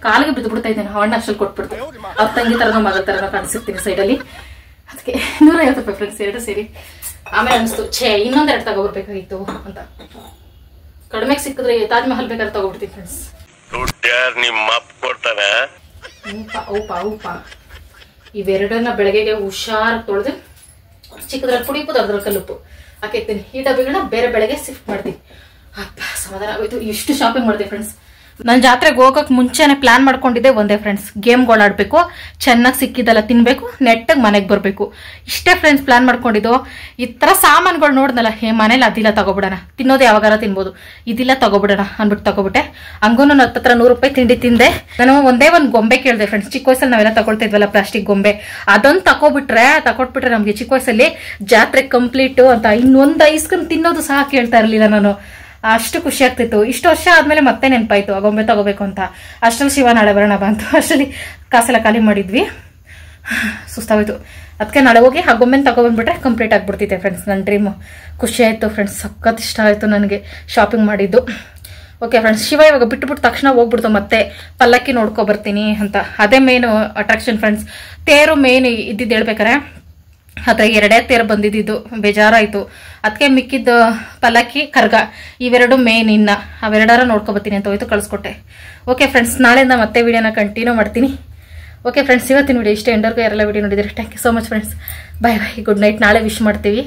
ಕಾಲಿಗೆ ಬಿದ್ದು ಬಿಡ್ತಾ ಇದ್ದೇನೆ. ಅವಣ್ಣ ಅಷ್ಟಲ್ಲಿ ಕೊಟ್ಬಿಡ್ತು. ಅವ್ರ ತಂಗಿ ತರನೋ ಮಗಳ ತರನೋ ಕಾಣಿಸಿರ್ತೀನಿ ಸೈಡಲ್ಲಿ. ಅದಕ್ಕೆ 150 ರೂಪಾಯಿ ಫ್ರೆಂಡ್ಸ್ ಎರಡು ಸೇರಿ. ಆಮೇಲೆ ಅನಿಸ್ತು ಇನ್ನೊಂದೆರಡು ತಗೋಬರ್ಬೇಕಾಗಿತ್ತು ಅಂತ. ಕಡಿಮೆಗೆ ಸಿಕ್ಕಿದ್ರೆ ತಾಜ್ ಮಹಲ್ ಬೇಕಾದ್ರೆ ತಗೋಬಿಡ್ತೀನಿ ಫ್ರೆಂಡ್ಸ್. ಇವೆರಡನ್ನ ಬೆಳಗ್ಗೆಗೆ ಹುಷಾರ್ ತೊಳೆದು ಚಿಕ್ಕದ್ರಲ್ಲಿ ಪುಡಿ ಉಪ್ಪು, ದೊಡ್ಡದ್ರಲ್ಲಿ ಕಲ್ಲುಪ್ಪು ಹಾಕಿರ್ತೀನಿ. ಈ ಡಬ್ಬಿಗಳನ್ನ ಬೇರೆ ಬೆಳಗ್ಗೆ ಶಿಫ್ಟ್ ಮಾಡ್ತೀನಿ. ಅಪ್ಪ ಸಮಾಧಾನ ಆಗೋಯ್ತು. ಎಷ್ಟು ಶಾಪಿಂಗ್ ಮಾಡ್ತೀನಿ ಫ್ರೆಂಡ್ಸ್. ನಾನು ಜಾತ್ರೆಗೆ ಹೋಗೋಕೆ ಮುಂಚೆನೆ ಪ್ಲಾನ್ ಮಾಡ್ಕೊಂಡಿದ್ದೆ ಒಂದೇ ಫ್ರೆಂಡ್ಸ್, ಗೇಮ್ಗಳು ಆಡಬೇಕು, ಚೆನ್ನಾಗಿ ಸಿಕ್ಕಿದ್ದೆಲ್ಲ ತಿನ್ಬೇಕು, ನೆಟ್ಟಾಗಿ ಮನೆಗೆ ಬರಬೇಕು. ಇಷ್ಟೇ ಫ್ರೆಂಡ್ಸ್ ಪ್ಲಾನ್ ಮಾಡ್ಕೊಂಡಿದ್ದು. ಈ ಥರ ಸಾಮಾನುಗಳು ನೋಡ್ದಲ್ಲ, ಮನೇಲಿ ಅದಿಲ್ಲ ತಗೋಬಿಡೋಣ, ತಿನ್ನೋದು ಯಾವಾಗಾರ ತಿನ್ಬೋದು, ಇದಿಲ್ಲ ತಗೋಬಿಡೋಣ ಅಂದ್ಬಿಟ್ಟು ತಗೋಬಿಟ್ಟೆ. ಹಂಗೂ ನನ್ನ ಹತ್ರ 100 ರೂಪಾಯಿ ತಿಂಡಿ ತಿಂದೆ. ನಾನು ಒಂದೇ ಒಂದು ಗೊಂಬೆ ಕೇಳಿದೆ ಫ್ರೆಂಡ್ಸ್. ಚಿಕ್ಕ ವಯಸ್ಸಲ್ಲಿ ನಾವೆಲ್ಲ ತಗೊಳ್ತಾ ಇದ್ವಲ್ಲ ಪ್ಲಾಸ್ಟಿಕ್ ಗೊಂಬೆ, ಅದೊಂದು ತಗೊಟ್ಬಿಟ್ರೆ ನಮಗೆ ಚಿಕ್ಕ ವಯಸ್ಸಲ್ಲಿ ಜಾತ್ರೆ ಕಂಪ್ಲೀಟು ಅಂತ. ಇನ್ನೊಂದು ಐಸ್ ಕ್ರೀಮ್ ತಿನ್ನೋದು ಸಹ ಕೇಳ್ತಾ ಇರಲಿಲ್ಲ ನಾನು, ಅಷ್ಟು ಖುಷಿ ಆಗ್ತಿತ್ತು. ಇಷ್ಟು ವರ್ಷ ಆದ್ಮೇಲೆ ಮತ್ತೆ ನೆನಪಾಯ್ತು ಆ ಗೊಂಬೆ ತಗೋಬೇಕು ಅಂತ. ಅಷ್ಟರಲ್ಲಿ ಶಿವ ನಾಳೆ ಬರೋಣ ಬಂತು. ಅಷ್ಟರಲ್ಲಿ ಕಾಸೆಲ್ಲ ಖಾಲಿ ಮಾಡಿದ್ವಿ, ಸುಸ್ತಾಗೋಯ್ತು. ಅದಕ್ಕೆ ನಾಳೆ ಹೋಗಿ ಆ ಗೊಂಬೆನ ತಗೊಬಂದ್ಬಿಟ್ರೆ ಕಂಪ್ಲೀಟ್ ಆಗ್ಬಿಡ್ತಿದ್ದೆ ಫ್ರೆಂಡ್ಸ್. ನನ್ನ ಡ್ರೀಮು ಖುಷಿ ಆಯಿತು ಫ್ರೆಂಡ್ಸ್, ಸಖತ್ ಇಷ್ಟ ಆಯಿತು ನನಗೆ ಶಾಪಿಂಗ್ ಮಾಡಿದ್ದು. ಓಕೆ ಫ್ರೆಂಡ್ಸ್, ಶಿವ ಇವಾಗ ಬಿಟ್ಟುಬಿಟ್ಟು ತಕ್ಷಣ ಹೋಗ್ಬಿಡ್ತು ಮತ್ತೆ ಪಲ್ಲಕ್ಕಿ ನೋಡ್ಕೊ ಬರ್ತೀನಿ ಅಂತ. ಅದೇ ಮೇನು ಅಟ್ರಾಕ್ಷನ್ ಫ್ರೆಂಡ್ಸ್. ತೇರು ಮೇನ್ ಇದ್ದಿದ್ದು ಹೇಳ್ಬೇಕಾರೆ ಅದ್ರಾಗ 2 ತೇರು ಬಂದಿದ್ದು ಬೇಜಾರಾಯಿತು. ಅದಕ್ಕೆ ಮಿಕ್ಕಿದ್ದು ಪಲ್ಲಕ್ಕಿ ಕರ್ಗ ಇವೆರಡು ಮೇನ್. ಅವೆರಡಾರ ನೋಡ್ಕೊಬತ್ತೀನಿ ಅಂತ ಹೋಯ್ತು, ಕಳಿಸ್ಕೊಟ್ಟೆ. ಓಕೆ ಫ್ರೆಂಡ್ಸ್, ನಾಳೆಯಿಂದ ಮತ್ತೆ ವಿಡಿಯೋನ ಕಂಟಿನ್ಯೂ ಮಾಡ್ತೀನಿ. ಓಕೆ ಫ್ರೆಂಡ್ಸ್, ಇವತ್ತಿನ ವಿಡಿಯೋ ಇಷ್ಟ. ಎಂಡರ್ಗೂ ಯಾರೆಲ್ಲ ವಿಡಿಯೋ ನೋಡಿದ್ರೆ thank you so much friends. Bye bye, good night. ನಾಳೆ ವಿಶ್ ಮಾಡ್ತೀವಿ.